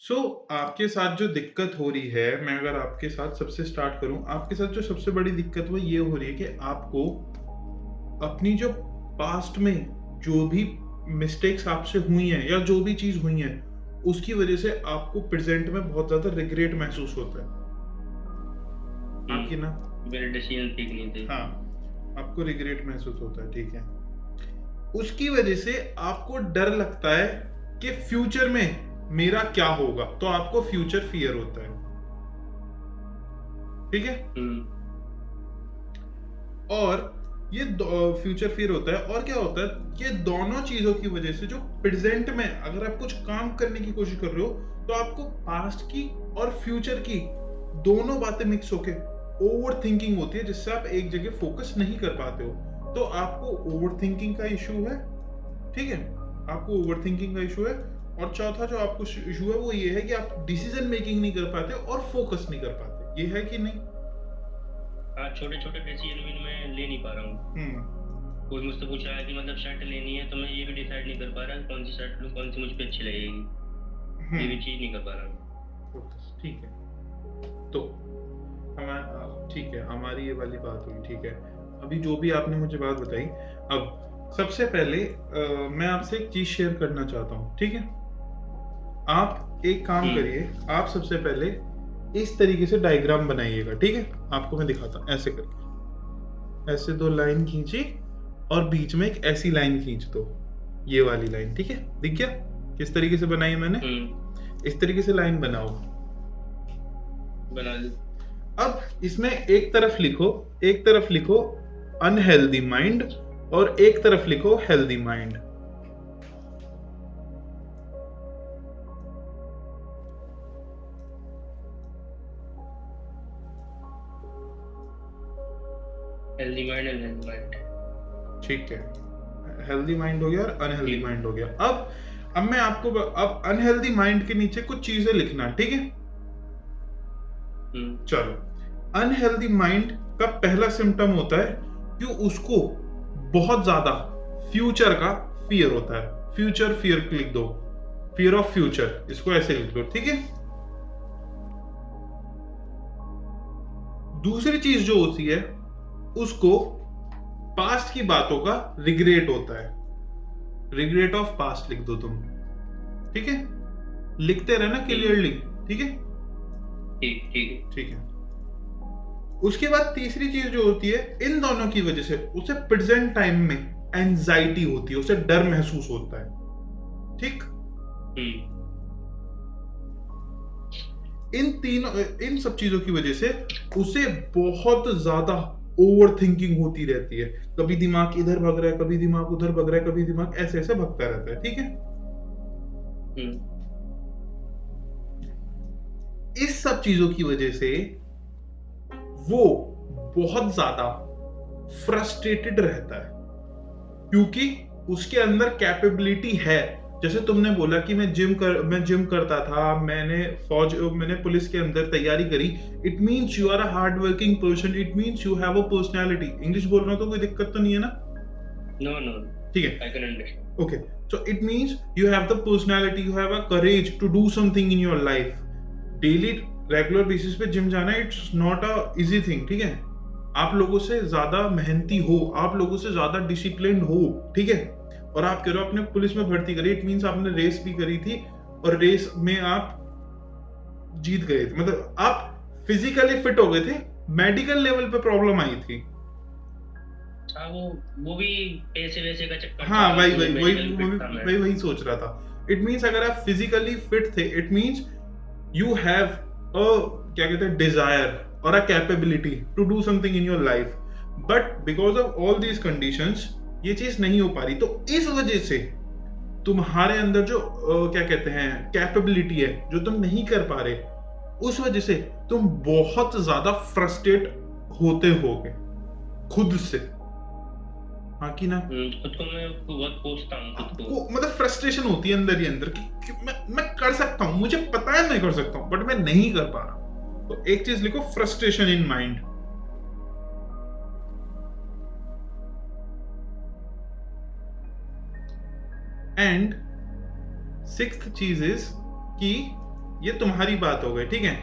आपके साथ जो दिक्कत हो रही है, मैं अगर आपके साथ सबसे स्टार्ट करूँ, आपके साथ जो सबसे बड़ी दिक्कत वो ये हो रही है कि आपको अपनी जो पास्ट में जो भी मिस्टेक्स आपसे हुई हैं या जो भी चीज़ हुई हैं, उसकी वज़ह से आपको प्रेज़ेंट में बहुत ज़्यादा रिग्रेट महसूस होता है। हाँ कि ना? मेरे डिसीजन ठीक नहीं थे। हाँ, आपको रिग्रेट महसूस होता है, ठीक है। उसकी वज़ह से आपको डर लगता है कि फ्यूचर में मेरा क्या होगा? तो आपको फ्यूचर फ़ियर होता है, ठीक है? हुँ, और ये फ्यूचर फियर होता है और क्या होता है ये दोनों चीजों की वजह से जो प्रेजेंट में अगर आप कुछ काम करने की कोशिश कर रहे हो तो आपको पास्ट की और फ्यूचर की दोनों बातें मिक्स होके ओवर थिंकिंग होती है जिससे आप एक जगह फोकस नहीं कर पाते हो तो आपको ओवर थिंकिंग का इशू है, ठीक है। आपको ओवर थिंकिंग का इशू है और चौथा जो आपको इशू है वो ये है कि आप डिसीजन मेकिंग नहीं कर पाते और फोकस नहीं कर पाते, ये है कि नहीं? हाँ, छोटे-छोटे डिसीजन भी मैं ले नहीं पा रहा हूँ। हम्म। कोई मुझसे पूछ रहा है कि मतलब शर्ट लेनी है, तो मैं ये भी डिसाइड नहीं कर पा रहा कौन सी शर्ट लूँ, कौन सी मुझ पे अच्छी लगेगी। ये भी हम्म। चीज़ नहीं कर पा रहा हूँ। फोकस, ठीक है। तो ठीक है, हमारी ये वाली बात हुई, ठीक है। अभी जो भी आपने मुझे बात बताई, अब सबसे पहले मैं आपसे एक चीज़ शेयर करना चाहता हूँ, ठीक है? आप एक काम हुँ, करिए, आप सबसे पहले इस तरीके से डायग्राम बनाइएगा, ठीक है? आपको मैं दिखाता हूँ, ऐसे करके। ऐसे 2 लाइन खींची और बीच में एक ऐसी लाइन खींच दो, ये वाली लाइन, ठीक है? दिख गया? किस तरीके से बनाई है मैंने? हुँ, इस तरीके से लाइन बनाओ। बना ली। अब इसमें एक तरफ लिखो अनहेल्दी माइंड और एक तरफ लिखो healthy mind. Healthy mind and healthy mind. ठीक है, हेल्दी माइंड हो गया और अनहेल्दी ठीक। माइंड हो गया। अब मैं आपको अब अनहेल्दी माइंड के नीचे कुछ चीजें लिखना, ठीक है? हुँ, चलो, अनहेल्दी माइंड का पहला सिम्टम होता है कि उसको बहुत ज्यादा फ्यूचर का फियर होता है। फ्यूचर फियर लिख दो, फियर ऑफ फ्यूचर, इसको ऐसे लिख दो, ठीक है। दूसरी चीज जो होती है उसको पास्ट की बातों का रिग्रेट होता है। रिग्रेट ऑफ पास्ट लिख दो तुम, ठीक है। लिखते रहना हुँ, क्लियरली, ठीक है। ठीक है। ठीक है। उसके बाद तीसरी चीज जो होती है, इन दोनों की वजह से उसे प्रेजेंट टाइम में एंजाइटी होती है, उसे डर महसूस होता है, ठीक। हुँ, इन सब चीजों की वजह से उसे बहुत ज्यादा ओवर थिंकिंग होती रहती है। कभी दिमाग इधर भग रहा है, कभी दिमाग उधर भग रहा है, कभी दिमाग ऐसे ऐसे भगता रहता है, ठीक है। हुँ, इस सब चीजों की वजह से वो बहुत ज्यादा फ्रस्ट्रेटेड रहता है क्योंकि उसके अंदर कैपेबिलिटी है। जैसे तुमने बोला कि मैं जिम करता था, मैंने पुलिस के अंदर तैयारी करी। It means you are a hard working person, it means you have a personality. English बोल रहा हूँ तो कोई दिक्कत तो नहीं है ना? नो, नो, ठीक आई है। Can understand. Okay, so it means you have the personality, you have a courage to do something in your life. Daily regular basis पे जिम जाना it's not a easy thing, ठीक है। आप लोगों से ज्यादा मेहनती हो, आप लोगों से ज्यादा डिसिप्लिन्ड हो, ठीक है। और आप कह रहे हो आपने पुलिस में भर्ती करी, इट मीन्स आपने रेस भी करी थी और रेस में आप जीत गए थे, मतलब आप फिजिकली फिट हो गए थे। मेडिकल लेवल पे प्रॉब्लम आई थी। हाँ, वो भी पैसे-वैसे का चक्कर हाँ, था, वही वो वही वही मेडिकली फिट था मैं। वही सोच रहा था। इट मीन्स अगर आप फिजिकली फिट थे, it means you have a क्या कहते हैं डिजायर और a capability to do something in your life, but because of all these conditions ये चीज नहीं हो पा रही। तो इस वजह से तुम्हारे अंदर जो क्या कहते हैं कैपेबिलिटी है जो तुम नहीं कर पा रहे, उस वजह से तुम बहुत ज्यादा फ्रस्ट्रेट होते होगे खुद से। हाँ कि ना? खुद को मैं बहुत कोसता हूँ खुद को। आपको मतलब फ्रस्ट्रेशन होती है अंदर ही अंदर कि मैं कर सकता हूं, मुझे पता है मैं कर सकता हूं बट मैं नहीं कर पा रहा। तो एक चीज लिखो, frustration in mind. And sixth चीज इज कि ये तुम्हारी बात हो गई, ठीक है।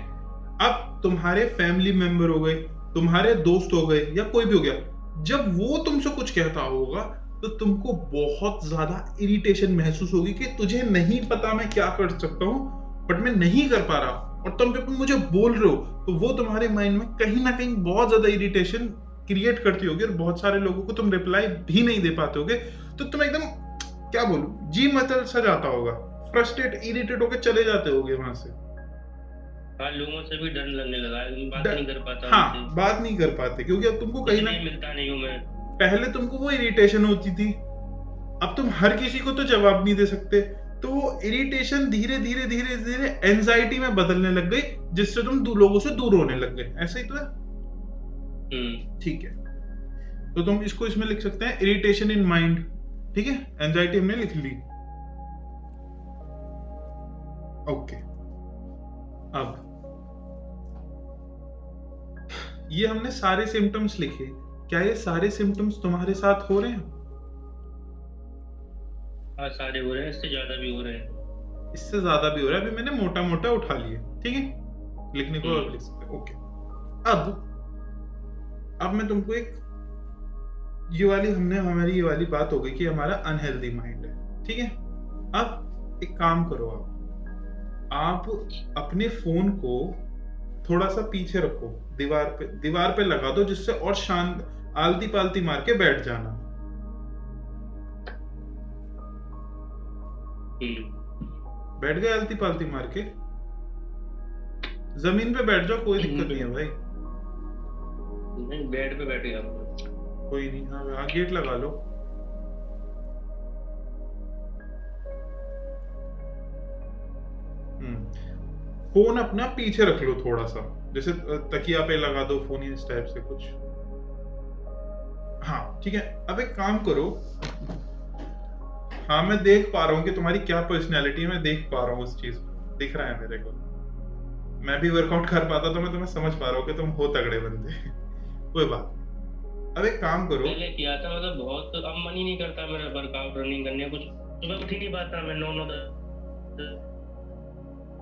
अब तुम्हारे फैमिली मेंबर हो गए, तुम्हारे दोस्त हो गए, या कोई भी हो गया, जब वो तुमसे कुछ कहता होगा तो तुमको बहुत ज्यादा इरिटेशन महसूस होगी कि तुझे नहीं पता मैं क्या कर सकता हूँ, बट मैं नहीं कर पा रहा, और तुम जब मुझे बोल रहे हो तो वो तुम्हारे माइंड में कहीं ना कहीं बहुत ज्यादा इरिटेशन क्रिएट करती होगी, और बहुत सारे लोगों को तुम रिप्लाई भी नहीं दे पाते होगे, तो तुम एकदम, क्या बोलूं, जी मचल सा जाता होगा, फ्रस्ट्रेट इरिटेट होकर चले जाते होगे वहां से। हाँ, लोगों से भी डर लगने लगा है, बात डर, नहीं कर पाता हाँ, उनसे, बात नहीं कर पाते क्योंकि अब तुमको कहीं ना, इसलिए मिलता नहीं हूँ मैं। पहले तुमको वो इरिटेशन होती थी, अब तुम हर किसी को तो जवाब नहीं दे सकते, तो वो इरिटेशन धीरे धीरे धीरे धीरे एंजाइटी में बदलने लग गई, जिससे तुम लोगों से दूर होने लग गए, ऐसा ही तो है। ठीक है, तो तुम इसको इसमें लिख सकते हैं, इरिटेशन इन माइंड, ठीक है, एंजाइटी हमने लिख ली। ओके, अब ये हमने सारे सिम्टम्स लिखे, क्या ये सारे सिम्टम्स तुम्हारे साथ हो रहे हैं? हाँ, सारे हो रहे हैं, इससे ज्यादा भी हो रहे हैं। इससे ज्यादा भी हो रहा है, अभी मैंने मोटा मोटा उठा लिए, ठीक है, लिखने को और लिख सकते हैं। ओके, अब मैं तुमको एक, ये वाली हमने, हमारी ये वाली बात हो गई कि हमारा अनहेल्दी माइंड है, ठीक है। अब एक काम करो, आप अपने फोन को थोड़ा सा पीछे रखो, दीवार पे लगा दो, जिससे और शांत, आलती पालती मार के बैठ जाना। बैठ गए आलती पालती मार के, जमीन पे बैठ जाओ, कोई दिक्कत नहीं है भाई। नहीं, बेड पे बैठ गया, कोई नहीं, हाँ, गेट लगा लो। फोन अपना पीछे रख लो थोड़ा सा, जैसे तकिया पे लगा दो फोन, इस टाइप से कुछ। हाँ, ठीक है, अब एक काम करो, हाँ, मैं देख पा रहा हूँ कि तुम्हारी क्या पर्सनैलिटी है, मैं देख पा रहा हूँ उस चीज, दिख रहा है मेरे को। मैं भी वर्कआउट कर पाता तो मैं तुम्हें समझ पा रहा हूँ कि तुम हो तगड़े बंदे। कोई बात नहीं, अब एक काम करो, पहले किया था, मतलब बहुत, अब मन ही नहीं करता मेरा वर्कआउट, रनिंग करने, कुछ सुबह उठ ही नहीं पाता मैं, 9-9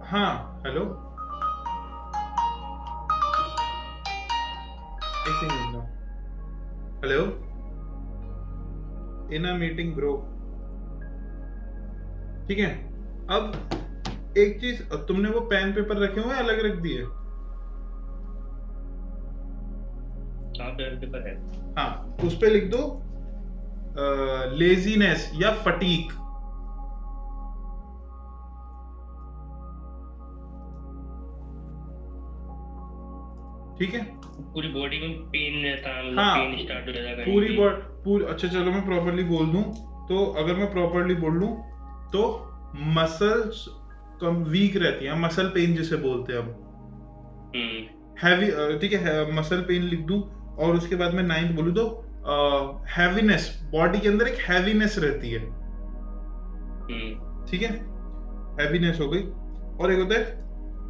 हाँ, हेलो, एक second, hello, in a meeting bro, ठीक है। अब एक चीज, तुमने वो पेन पेपर रखे हुए अलग रख दिए? हाँ, पेन पेपर है। हाँ, उस पे लिख दो लेजीनेस या फटीक, ठीक है। पूरी बॉडी में पेन रहता है, मतलब हाँ, पेन स्टार्ट हो जाएगा पूरी, अच्छा चलो मैं प्रॉपर्ली बोल दूं, तो अगर मैं प्रॉपर्ली बोल लूं तो मसल्स कम वीक रहती हैं, मसल पेन जिसे बोलते हैं हम, हैवी, ठीक है, मसल पेन लिख दूं, और उसके बाद मैं 9th बोलूं तो हैवीनेस, बॉडी के अंदर एक हैवीनेस रहती है, ठीक है, हैवीनेस हो गई। और एक होता है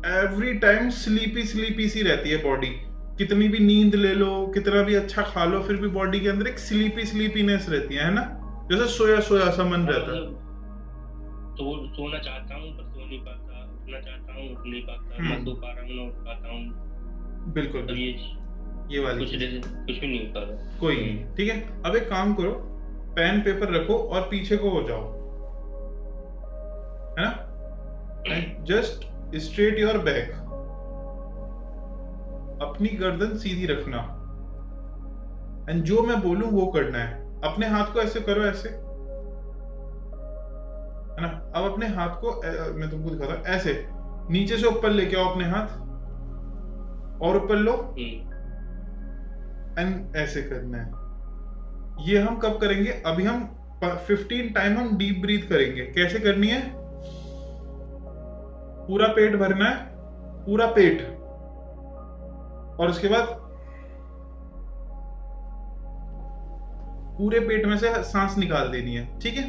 एवरी टाइम स्लीपी सी रहती है बॉडी, कितनी भी नींद ले लो, कितना भी अच्छा खा लो, फिर भी बॉडी के अंदर एक स्लीपीनेस रहती है ना, जैसे सोया सोया सा मन रहता है। तो सोना चाहता हूँ पर सो नहीं पाता, उठना चाहता हूँ उठ नहीं पाता, मैं सो पा रहा हूँ ना उठ पाता हूँ। बिल्कुल, तो ये वाली कुछ भी नहीं होता था। कोई नहीं, ठीक है। अब एक काम करो, पेन पेपर रखो और पीछे को हो जाओ, है ना, and just straight your back, अपनी गर्दन सीधी रखना, एंड जो मैं बोलूं वो करना है। अपने हाथ को ऐसे करो, ऐसे, है ना। अब अपने हाथ को मैं तुमको दिखाता हूं, ऐसे नीचे से ऊपर लेके आओ अपने हाथ, और ऊपर लो, एंड ऐसे करना है। ये हम कब करेंगे? अभी हम 15 टाइम हम डीप ब्रीथ करेंगे। कैसे करनी है? पूरा पेट भरना है, पूरा पेट, और उसके बाद पूरे पेट में से सांस निकाल देनी है, ठीक है।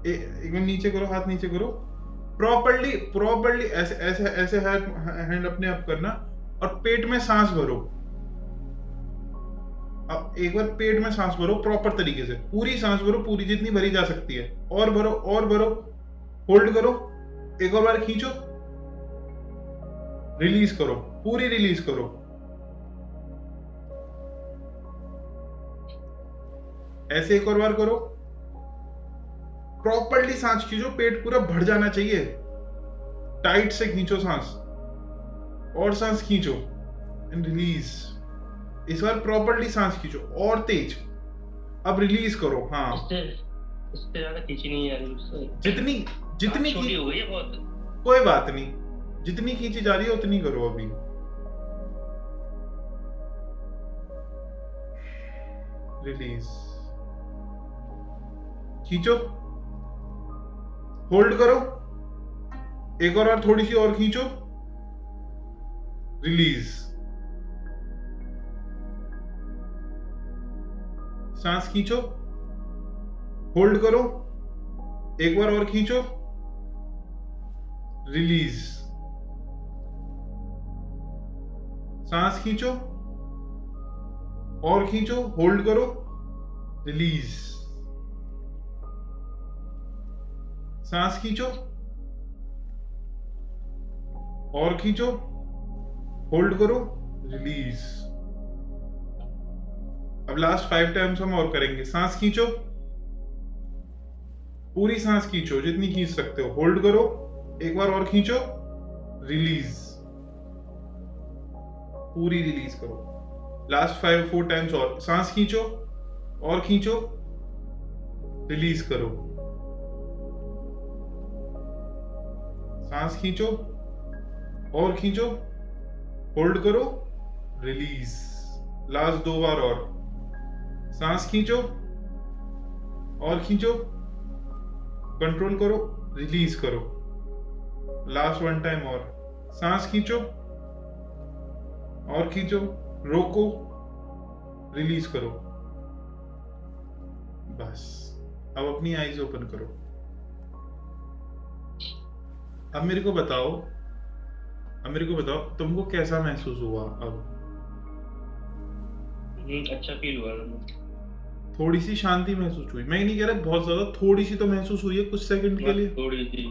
एक बार नीचे करो, हाथ नीचे करो, प्रॉपर्ली ऐसे ऐसे ऐसे हैंड अपने आप करना, और पेट में सांस भरो। अब एक बार पेट में सांस भरो प्रॉपर तरीके से, पूरी सांस भरो, पूरी जितनी भरी जा सकती है, और भरो, और भरो, होल्ड करो, एक और बार खींचो, रिलीज करो, पूरी रिलीज करो। ऐसे एक और बार करो, प्रॉपरली सांस खींचो, पेट पूरा भर जाना चाहिए, टाइट से खींचो सांस, और सांस खींचो एंड रिलीज। इस बार प्रॉपरली सांस खींचो और तेज, अब रिलीज करो। हाँ, इससे ज्यादा खींची नहीं है जितनी जितनी छोटी हो गई है बहुत। कोई बात नहीं, जितनी खींची जा रही है उतनी करो। अभी रिलीज, खींचो, होल्ड करो, एक और बार थोड़ी सी और खींचो, रिलीज। सांस खींचो, होल्ड करो, एक बार और खींचो, रिलीज। सांस खींचो और खींचो, होल्ड करो, रिलीज। सांस खींचो और खींचो, होल्ड करो, रिलीज। अब लास्ट 5 टाइम्स हम और करेंगे। सांस खींचो, पूरी सांस खींचो जितनी खींच सकते हो, होल्ड करो, एक बार और खींचो, रिलीज, पूरी रिलीज करो। लास्ट 4 टाइम्स और। सांस खींचो और खींचो, रिलीज करो। सांस खींचो और खींचो, होल्ड करो, रिलीज। लास्ट 2 बार और। सांस खींचो और खींचो, कंट्रोल करो, रिलीज करो। लास्ट 1 टाइम और। सांस खींचो और खींचो, रोको, रिलीज करो। बस, अब अपनी आईज ओपन करो। अब मेरे को बताओ तुमको कैसा महसूस हुआ? अब अच्छा फील हुआ, थोड़ी सी शांति महसूस हुई। मैं नहीं कह रहा बहुत ज्यादा, थोड़ी सी तो महसूस हुई है कुछ सेकंड के लिए। थोड़ी सी।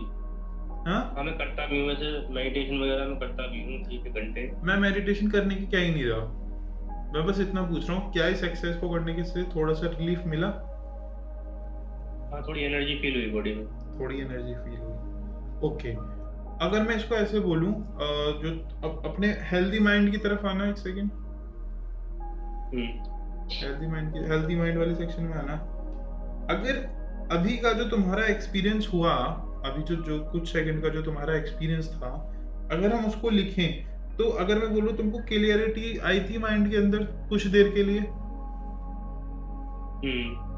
हाँ, मैं करता भी हूँ वैसे, मेडिटेशन वगैरह में करता भी हूँ 1 घंटे। मैं मेडिटेशन करने की क्या ही नहीं रहा। मैं बस इतना पूछ रहा हूँ, क्या इस एक्सरसाइज को करने के से थोड़ा सा रिलीफ मिला? हाँ, थोड़ी एनर्जी फील हुई बॉडी में। थोड़ी एनर्जी फील हुई। ओके, अगर मैं इसको ऐसे बोलूं, जो अपने हेल्दी माइंड की तरफ आना, एक सेकंड, हेल्दी माइंड वाले सेक्शन में आना। अगर अभी का जो तुम्हारा एक्सपीरियंस हुआ, अभी जो कुछ सेकंड का जो तुम्हारा एक्सपीरियंस था, अगर हम उसको लिखें, तो अगर मैं बोलूं तुमको क्लियरिटी आई थी माइंड के अंदर कुछ देर के लिए,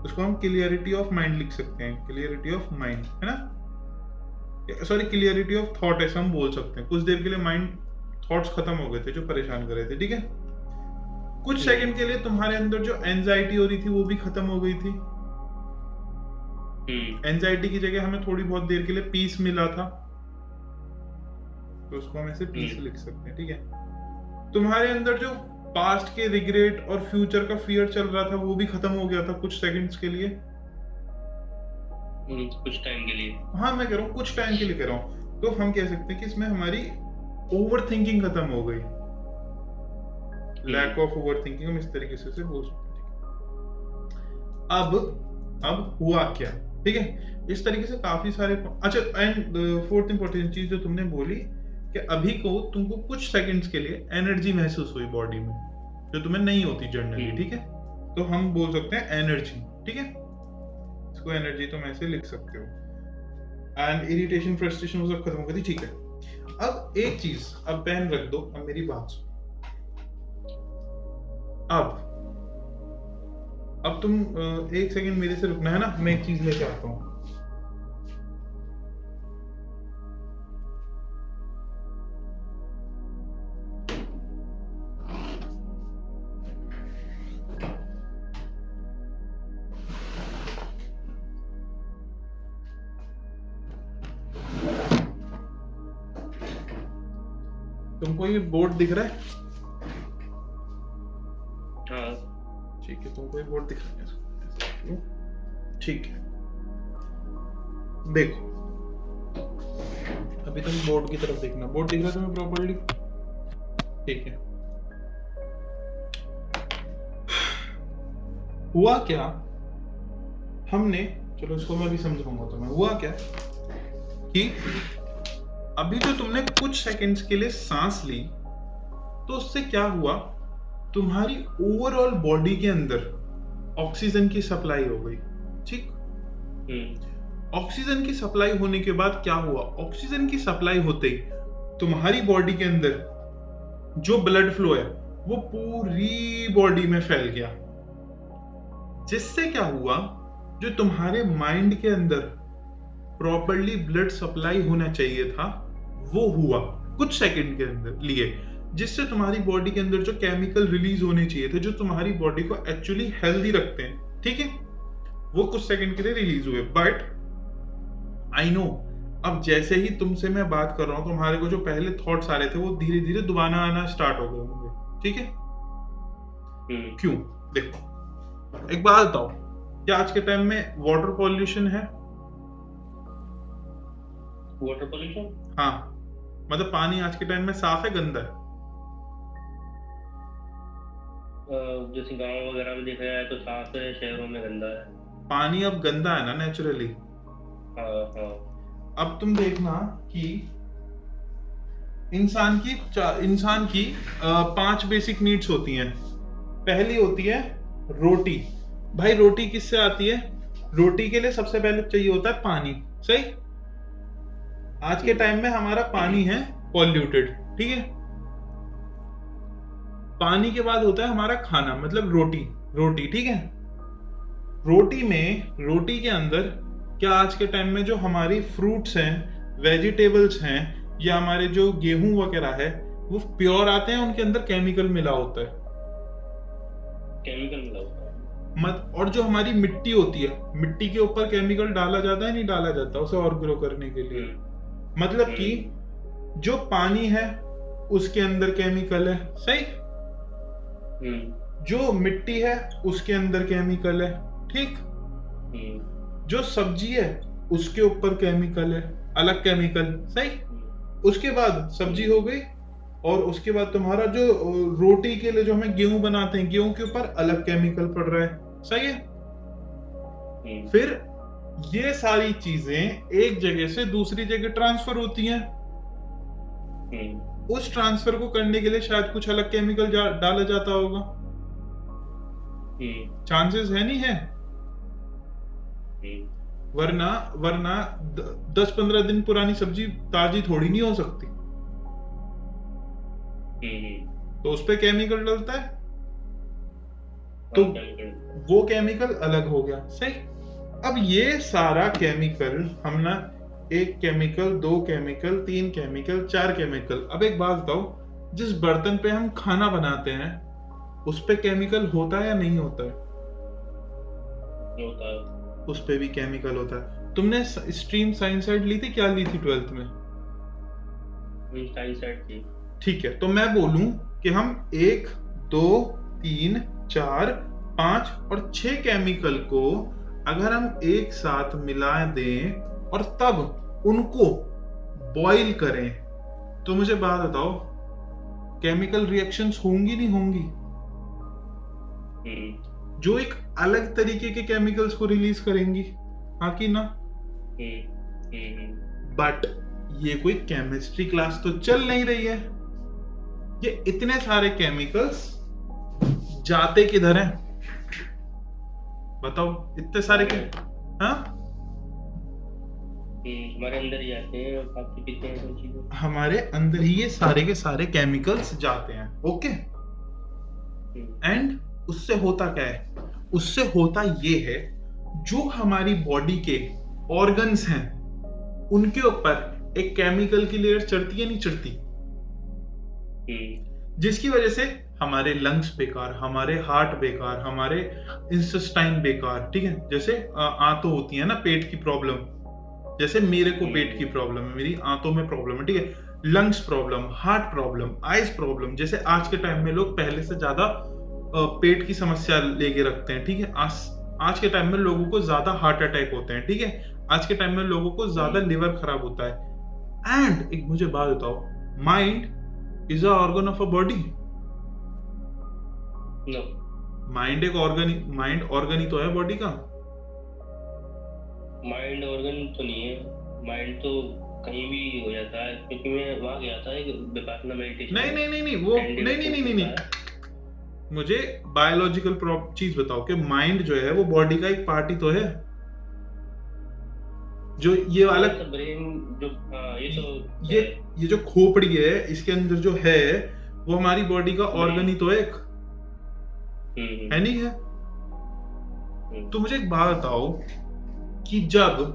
उसको हम क्लियरिटी ऑफ माइंड लिख सकते हैं। क्लियरिटी ऑफ माइंड, है ना? सॉरी, क्लियरिटी ऑफ थॉट ऐसा हम बोल सकते हैं। कुछ देर के लिए माइंड थॉट्स खत्म हो गए थे जो परेशान कर रहे थे, ठीक है? कुछ सेकंड के लिए तुम्हारे अंदर जो एंजाइटी हो रही थी वो भी खत्म हो गई थी। एंजाइटी की जगह हमें थोड़ी बहुत देर के लिए पीस मिला था, तो उसको हम ऐसे पीस लिख सकते हैं, ठीक है? तुम्हारे अंदर जो पास्ट के रिग्रेट और फ्यूचर का फियर चल रहा था वो भी खत्म हो गया था कुछ सेकंड्स के लिए, कुछ टाइम के लिए। हाँ, मैं कह रहा हूँ कुछ टाइम के लिए कह रहा हूँ। तो हम कह सकते हैं कि इसमें हमारी ओवर थिंकिंग खत्म हो गई, लैक ऑफ ओवर थिंकिंग, हम इस तरीके से बोल सकते हैं। अब हुआ क्या, ठीक है? इस तरीके से काफी सारे। अच्छा, एंड फोर्थ इंपॉर्टेंट चीज जो तुमने बोली कि अभी को तुमको कुछ सेकंड्स के लिए एनर्जी महसूस हुई बॉडी में, जो तुम्हें नहीं होती जनरली, ठीक है? तो हम बोल सकते हैं एनर्जी, ठीक है? इसको एनर्जी तुम ऐसे लिख सकते हो। एंड इरिटेशन, फ्रस्ट्रेशन वो सब खत्म हो गई थी, ठीक है? अब एक चीज, अब पेन रख दो, अब मेरी बात सुनो। अब तुम एक सेकंड मेरे से रुकना है ना, मैं एक चीज लेके आता हूँ। तुमको ये बोर्ड दिख रहा है? हाँ, ठीक है, तुमको ये बोर्ड दिख रहा है, ठीक है? देखो, अभी तुम बोर्ड की तरफ देखना, बोर्ड दिख रहा है तुम्हें प्रॉपर्ली? ठीक है। हुआ क्या, हमने, चलो इसको मैं भी समझाऊंगा तुम्हें। हुआ क्या कि अभी जो तुमने कुछ सेकंड्स के लिए सांस ली, तो उससे क्या हुआ, तुम्हारी ओवरऑल बॉडी के अंदर ऑक्सीजन की सप्लाई हो गई। ठीक, ऑक्सीजन की सप्लाई होने के बाद क्या हुआ, ऑक्सीजन की सप्लाई होते ही तुम्हारी बॉडी के अंदर जो ब्लड फ्लो है वो पूरी बॉडी में फैल गया, जिससे क्या हुआ, जो तुम्हारे माइंड के अंदर प्रॉपर्ली ब्लड सप्लाई होना चाहिए था वो हुआ कुछ सेकंड के अंदर लिए, जिससे तुम्हारी बॉडी के अंदर जो केमिकल रिलीज होने चाहिए थे, जो तुम्हारी बॉडी को एक्चुअली हेल्दी रखते हैं, ठीक है, वो कुछ सेकंड के लिए रिलीज हुए। बट आई नो, अब जैसे ही तुमसे मैं बात कर रहा हूं, तुम्हारे को जो पहले थॉट्स आ रहे थे वो धीरे धीरे दोबारा आना स्टार्ट हो गए होंगे, ठीक है? क्यों? देखो, एक बात बताओ, क्या आज के टाइम में वाटर पॉल्यूशन है? Water pollution? हाँ, मतलब पानी आज के टाइम में साफ है, गंदा है? जैसे गांव वगैरह में देखा जाए तो साफ है, शहरों में गंदा है। पानी अब गंदा है ना नेचुरली। हाँ। अब तुम देखना कि इंसान की 5 बेसिक नीड्स होती हैं। पहली होती है रोटी। भाई रोटी किससे आती है? रोटी के लिए सबसे पहले चाहिए होता है पानी, सही? आज के टाइम में हमारा पानी है पॉल्यूटेड, ठीक है? पानी के बाद होता है हमारा खाना, मतलब रोटी, ठीक है? रोटी के अंदर क्या आज के टाइम में जो हमारी फ्रूट्स हैं, वेजिटेबल्स हैं, या हमारे जो गेहूं वगैरह है, वो प्योर आते हैं? उनके अंदर केमिकल मिला होता है? केमिकल मिला होता है। और जो हमारी मिट्टी होती है, मिट्टी के ऊपर केमिकल डाला जाता है, नहीं डाला जाता उसे और ग्रो करने के लिए? मतलब कि जो पानी है उसके अंदर केमिकल है, सही? जो मिट्टी है उसके अंदर केमिकल है, ठीक? जो सब्जी है उसके ऊपर केमिकल है, अलग केमिकल, सही? उसके बाद सब्जी हो गई, और उसके बाद तुम्हारा जो रोटी के लिए जो हमें गेहूं बनाते हैं, गेहूं के ऊपर अलग केमिकल पड़ रहा है, सही है? फिर ये सारी चीजें एक जगह से दूसरी जगह ट्रांसफर होती हैं। उस ट्रांसफर को करने के लिए शायद कुछ अलग केमिकल डाला जाता होगा। चांसेस है, नहीं है? वरना 10-15 दिन पुरानी सब्जी ताजी थोड़ी नहीं हो सकती। तो उस पे केमिकल डलता है, तो वो केमिकल अलग हो गया, सही? अब ये सारा केमिकल हम ना, 1 केमिकल, 2 केमिकल, 3 केमिकल, 4 केमिकल। अब एक बात बताओ, जिस बर्तन पे हम खाना बनाते हैं उस पे केमिकल होता है या नहीं होता है? होता है। उस पे भी केमिकल होता है। तुमने स्ट्रीम साइंस साइड ली थी, क्या ली थी 12th में? साइंस साइड थी। ठीक है, तो मैं बोलूं कि हम 1, 2, 3, 4, 5 और 6 केमिकल को अगर हम एक साथ मिला दें और तब उनको बॉईल करें, तो मुझे बात बताओ, केमिकल रिएक्शंस होंगी नहीं होंगी? जो एक अलग तरीके के केमिकल्स को रिलीज करेंगी, हाँ कि ना? बट ये कोई केमिस्ट्री क्लास तो चल नहीं रही है। ये इतने सारे केमिकल्स जाते किधर हैं? बताओ, इतने सारे हाँ? हमारे अंदर ही आते हैं, बाकी पीते हैं चीजें। हमारे अंदर ही ये सारे के सारे केमिकल्स जाते हैं, ओके? एंड उससे होता क्या है? उससे होता ये है, जो हमारी बॉडी के ऑर्गन्स हैं उनके ऊपर एक केमिकल की लेयर चढ़ती है, नहीं चढ़ती? जिसकी वजह से हमारे लंग्स बेकार, हमारे हार्ट बेकार, हमारे इंटेस्टाइन बेकार, ठीक है? जैसे आंतों होती है ना पेट की प्रॉब्लम, जैसे मेरे को पेट की प्रॉब्लम है, मेरी आंतों में प्रॉब्लम है, ठीक है? Lungs problem, heart problem, eyes problem. जैसे आज के टाइम में लोग पहले से ज्यादा पेट की समस्या लेके रखते हैं, ठीक है? आज के टाइम में लोगों को ज्यादा हार्ट अटैक होते हैं, ठीक है? आज के टाइम में लोगों को ज्यादा लिवर खराब होता है। एंड एक मुझे बात बताओ, mind is a organ of a body? No, mind organ ही तो है बॉडी का। माइंड ऑर्गन तो नहीं है, माइंड तो कहीं भी हो जाता है, क्योंकि मैं वहां गया था एक विपासना मेडिटेशन नहीं में, नहीं नहीं नहीं वो 10 days नहीं नहीं नहीं course नहीं होता है। नहीं मुझे बायोलॉजिकल चीज बताओ कि माइंड जो है वो बॉडी का एक पार्ट ही तो है। जो ये वाला हाँ, ब्रेन जो, हाँ, ये तो ये है। ये जो खोपड़ी है इसके अंदर जो है वो हमारी बॉडी का ऑर्गन ही तो है एक, है नहीं है? तो मुझे एक बात बताओ कि जब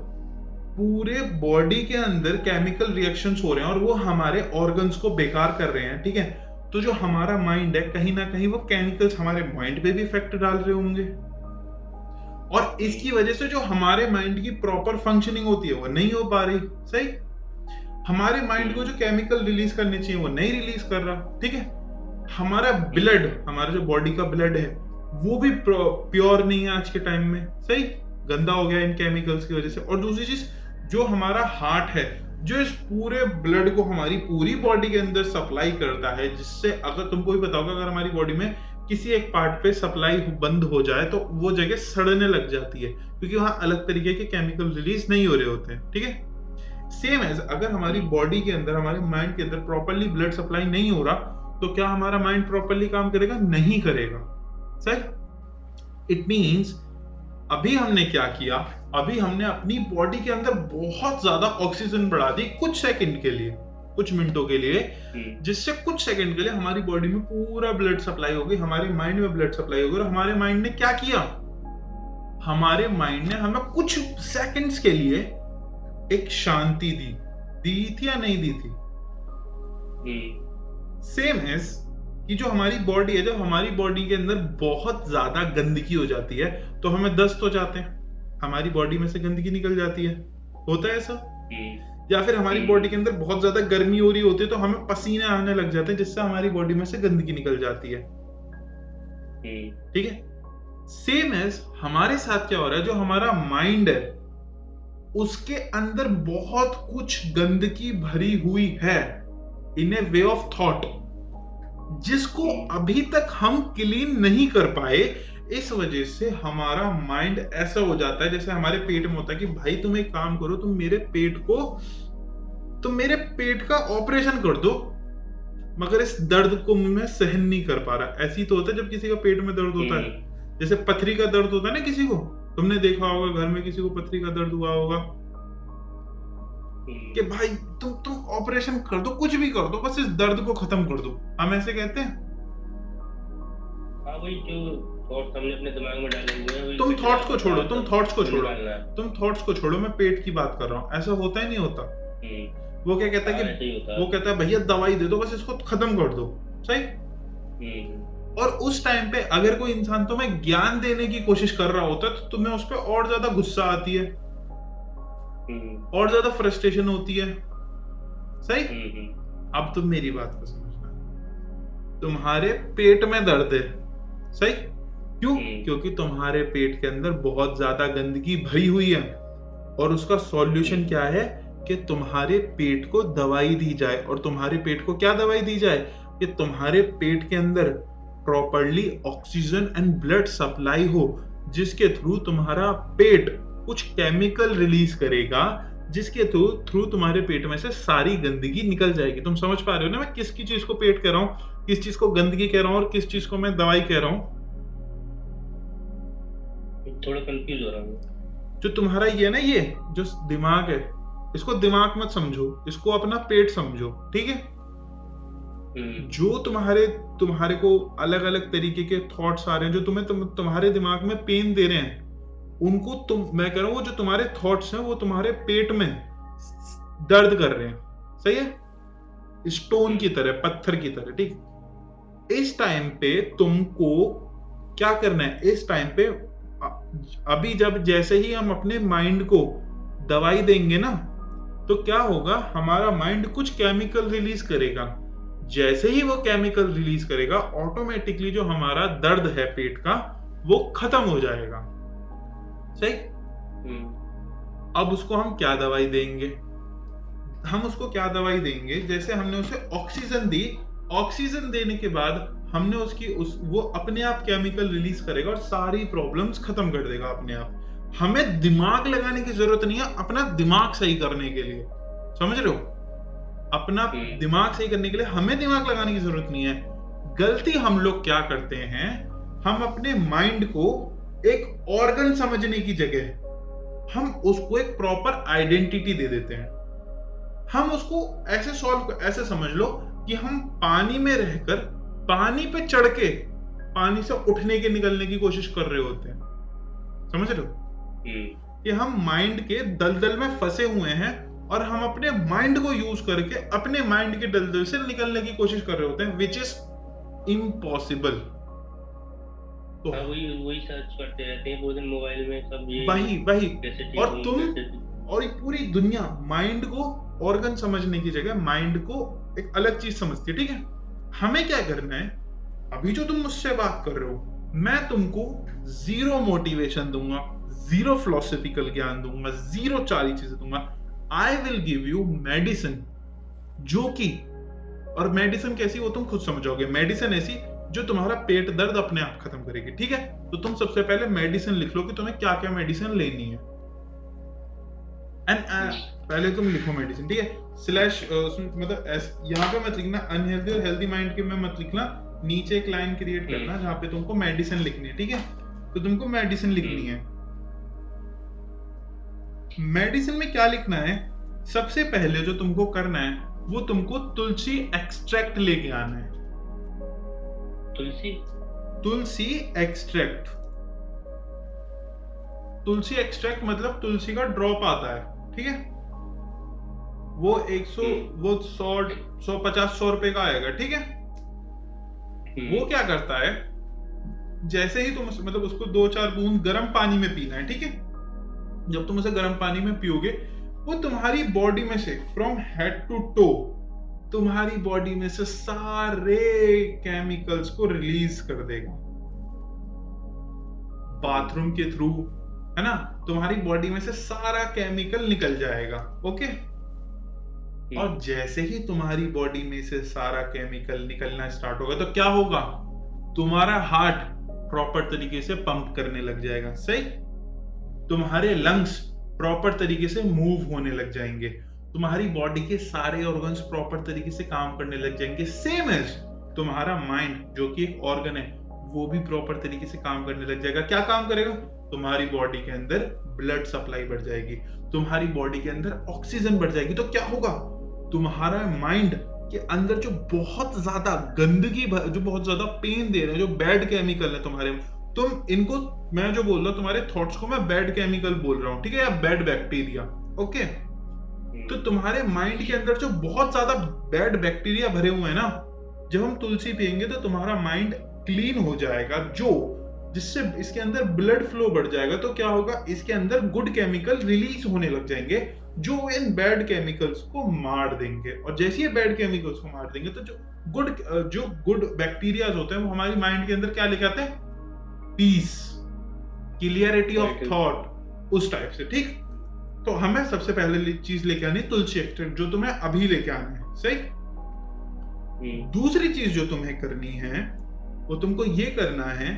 पूरे बॉडी के अंदर केमिकल रिएक्शंस हो रहे हैं और वो हमारे ऑर्गन्स को बेकार कर रहे हैं, ठीक है, तो जो हमारा माइंड है कहीं ना कहीं वो केमिकल्स हमारे माइंड पे भी इफेक्ट डाल रहे होंगे, और इसकी वजह से जो हमारे माइंड की प्रॉपर फंक्शनिंग होती है वो नहीं हो पा रही। सही, हमारे माइंड को जो केमिकल रिलीज करने चाहिए वो नहीं रिलीज कर रहा, ठीक है। हमारा ब्लड, हमारा जो बॉडी का ब्लड है वो भी प्योर नहीं है आज के टाइम में। सही, गंदा हो गया इन केमिकल्स की वजह से। और दूसरी चीज, जो हमारा हार्ट है जो इस पूरे ब्लड को हमारी पूरी बॉडी के अंदर सप्लाई करता है, जिससे अगर तुमको भी पता होगा अगर हमारी बॉडी में किसी एक पार्ट पे सप्लाई बंद हो जाए तो वो जगह सड़ने लग जाती है, क्योंकि वहां अलग तरीके के केमिकल रिलीज नहीं हो रहे होते हैं, ठीक है। सेम एज अगर हमारी बॉडी के अंदर, हमारे माइंड के अंदर प्रॉपरली ब्लड सप्लाई नहीं हो रहा तो क्या हमारा माइंड प्रॉपरली काम करेगा? नहीं करेगा। सही, इट मींस अभी हमने क्या किया, अभी हमने अपनी बॉडी के अंदर बहुत ज्यादा ऑक्सीजन बढ़ा दी कुछ सेकंड के लिए, कुछ मिनटों के लिए, जिससे कुछ सेकंड के लिए हमारी बॉडी में पूरा ब्लड सप्लाई हो गई, हमारे माइंड में ब्लड सप्लाई हो गई। और हमारे माइंड ने क्या किया? हमारे माइंड ने हमें कुछ सेकंड्स के लिए एक शांति दी थी या नहीं दी थी? सेम एज कि जो हमारी बॉडी है, जब हमारी बॉडी के अंदर बहुत ज्यादा गंदगी हो जाती है तो हमें दस्त हो जाते हैं, हमारी बॉडी में से गंदगी निकल जाती है, होता है ऐसा? या फिर हमारी बॉडी के अंदर बहुत ज्यादा गर्मी हो रही होती है तो हमें पसीने आने लग जाते हैं, जिससे हमारी बॉडी में से गंदगी निकल जाती है, ठीक है। सेम एज हमारे साथ क्या हो रहा है, जो हमारा माइंड है उसके अंदर बहुत कुछ गंदगी भरी हुई है इन ए वे ऑफ थॉट, जिसको अभी तक हम क्लीन नहीं कर पाए। इस वजह से हमारा माइंड ऐसा हो जाता है जैसे हमारे पेट में होता है कि भाई तुम एक काम करो, तुम मेरे पेट का ऑपरेशन कर दो, मगर इस दर्द को मैं सहन नहीं कर पा रहा। ऐसी तो होता है जब किसी का पेट में दर्द होता है, जैसे पथरी का दर्द होता है ना किसी को, तुमने देखा होगा घर में किसी को पथरी का दर्द हुआ होगा कि भाई तुम ऑपरेशन कर दो, कुछ भी कर दो, बस इस दर्द को खत्म कर दो। हम ऐसे कहते हैं। हाँ, वही जो थॉट्स हमने अपने दिमाग में डाले हुए हैं, तुम थॉट्स को छोड़ो, तुम थॉट्स को छोड़ो, मैं पेट की बात कर रहा हूँ। ऐसा होता ही नहीं होता। वो क्या कहता है कि वो कहता है भैया दवाई दे दो, बस इसको खत्म कर दो। सही। और उस टाइम पे अगर कोई इंसान तुम्हें ज्ञान देने की कोशिश कर रहा होता है तो तुम्हें उस पर और ज्यादा गुस्सा आती है, और ज्यादा फ्रस्ट्रेशन होती है। सही। अब तुम मेरी बात को समझना, तुम्हारे पेट में दर्द है, सही, क्यों? क्योंकि तुम्हारे पेट के अंदर बहुत ज्यादा गंदगी भरी हुई है, और उसका सॉल्यूशन क्या है कि तुम्हारे पेट को दवाई दी जाए। और तुम्हारे पेट को क्या दवाई दी जाए? कि तुम्हारे पेट के अंदर properly oxygen and blood supply हो, जिसके थ्रू तुम्हारा पेट कुछ केमिकल रिलीज करेगा, जिसके थ्रू तुम्हारे पेट में से सारी गंदगी निकल जाएगी। तुम समझ पा रहे हो ना मैं किसकी चीज को पेट कह रहा हूँ, किस चीज को गंदगी कह रहा हूँ, और किस चीज को मैं दवाई कह रहा हूँ? थोड़ा कंफ्यूज हो रहा हूँ। जो तुम्हारा ये ना, ये जो दिमाग है, इसको दिमाग मत समझो, इसको अपना पेट समझो, ठीक है। जो तुम्हारे को अलग अलग तरीके के थॉट्स आ रहे हैं, जो तुम्हारे दिमाग में पेन दे रहे हैं, उनको मैं कह रहा हूं वो जो तुम्हारे थॉट्स हैं वो तुम्हारे पेट में दर्द कर रहे हैं, सही है, स्टोन की तरह, पत्थर की तरह, ठीक। इस टाइम पे तुमको क्या करना है? इस टाइम पे अभी जैसे ही हम अपने माइंड को दवाई देंगे ना, तो क्या होगा, हमारा माइंड कुछ केमिकल रिलीज करेगा। जैसे ही वो केमिकल रिलीज करेगा, ऑटोमेटिकली जो हमारा दर्द है पेट का वो खत्म हो जाएगा। सही। अब उसको हम क्या दवाई देंगे? हम उसको क्या दवाई देंगे, जैसे हमने उसे ऑक्सीजन दी, ऑक्सीजन देने के बाद हमने वो अपने आप केमिकल रिलीज करेगा और सारी प्रॉब्लम्स खत्म कर देगा अपने आप। हमें दिमाग लगाने की जरूरत नहीं है अपना दिमाग सही करने के लिए, समझ रहे हो? अपना दिमाग सही करने के लिए हमें दिमाग लगाने की जरूरत नहीं है। गलती हम लोग क्या करते हैं, हम अपने माइंड को एक ऑर्गन समझने की जगह हम उसको एक प्रॉपर आइडेंटिटी दे देते हैं। हम उसको ऐसे समझ लो कि हम पानी में रहकर पानी पे चढ़ के पानी से उठने के निकलने की कोशिश कर रहे होते हैं, समझ रहे हो? कि हम माइंड के दलदल में फंसे हुए हैं और हम अपने माइंड को यूज करके अपने माइंड के दलदल से निकलने की कोशिश कर रहे होते हैं, विच इज इम्पॉसिबल। तो वही सर्च करते रहते हैं पूरे दिन मोबाइल में, सब ये वही और तुम और पूरी दुनिया माइंड को ऑर्गन समझने की जगह माइंड को एक अलग चीज समझती है, ठीक है? हमें क्या करना है, अभी जो तुम मुझसे बात कर रहे हो, मैं तुमको जीरो मोटिवेशन दूंगा, जीरो फिलोसॉफिकल ज्ञान दूंगा, जीरो सारी चीजें दूंगा। I will give you medicine, जो कि, और मेडिसिन कैसी वो तुम खुद समझोगे। मेडिसिन ऐसी जो तुम्हारा पेट दर्द अपने आप खत्म करेगी, ठीक है? तो तुम सबसे पहले मेडिसिन लिख लो कि तुम्हें क्या क्या मेडिसिन लेनी है, एंड पहले तुम लिखो मेडिसिन, ठीक है? स्लैश मतलब यहाँ पे मत लिखना अनहेल्दी और हेल्दी माइंड के में मत लिखना, नीचे एक लाइन क्रिएट करना जहां पे तुमको मेडिसिन लिखनी है, ठीक है? तो तुमको मेडिसिन लिखनी है। मेडिसिन में क्या लिखना है, सबसे पहले जो तुमको करना है वो तुमको तुलसी एक्सट्रैक्ट लेके आना है। तुलसी एक्सट्रैक्ट, तुलसी एक्सट्रैक्ट मतलब तुलसी का ड्रॉप आता है, ठीक है? वो 150-100 रुपए का आएगा, ठीक है? वो क्या करता है, जैसे ही तुम मतलब उसको 2-4 बूंद गर्म पानी में पीना है, ठीक है? जब तुम उसे गर्म पानी में पियोगे, वो तुम्हारी बॉडी में से फ्रॉम हेड टू टो तुम्हारी बॉडी में से सारे केमिकल्स को रिलीज कर देगा बाथरूम के थ्रू, है ना? तुम्हारी बॉडी में से सारा केमिकल निकल जाएगा, ओके? और जैसे ही तुम्हारी बॉडी में से सारा केमिकल निकलना स्टार्ट होगा तो क्या होगा, तुम्हारा हार्ट प्रॉपर तरीके से पंप करने लग जाएगा, सही? तुम्हारे लंग्स प्रॉपर तरीके से मूव होने लग जाएंगे, तुम्हारी बॉडी के सारे ऑर्गन्स प्रॉपर तरीके से काम करने लग जाएंगे, सेम एज तुम्हारा माइंड जो कि एक ऑर्गन है वो भी प्रॉपर तरीके से काम करने लग जाएगा। क्या काम करेगा, तुम्हारी बॉडी के अंदर ब्लड सप्लाई बढ़ जाएगी, तुम्हारी बॉडी के अंदर ऑक्सीजन बढ़ जाएगी। तो क्या होगा, तुम्हारा माइंड के अंदर जो बहुत ज्यादा गंदगी, जो बहुत ज्यादा पेन दे रहे हैं, जो बैड केमिकल है तुम्हारे, तुम इनको, मैं जो बोल रहा हूँ तुम्हारे थॉट्स को मैं बैड केमिकल बोल रहा हूँ, ठीक है? या बैड बैक्टीरिया, ओके? तो तुम्हारे माइंड के अंदर जो बहुत ज्यादा बैड बैक्टीरिया भरे हुए हैं ना, जब हम तुलसी पियेंगे तो तुम्हारा माइंड क्लीन हो जाएगा, जिससे इसके अंदर ब्लड फ्लो बढ़ जाएगा। तो क्या होगा, इसके अंदर गुड केमिकल रिलीज होने लग जाएंगे जो इन बैड केमिकल्स को मार देंगे। और जैसे ये बैड केमिकल्स को मार देंगे तो जो गुड बैक्टीरियाज होते हैं वो हमारी माइंड के अंदर क्या लेके आते हैं, पीस, क्लियरिटी ऑफ थॉट, उस टाइप से, ठीक? तो हमें सबसे पहले चीज लेके आनी तुलसी एक्सट्रैक्ट, जो तुम्हें अभी लेके आना है, सही? दूसरी चीज जो तुम्हें करनी है वो तुमको ये करना है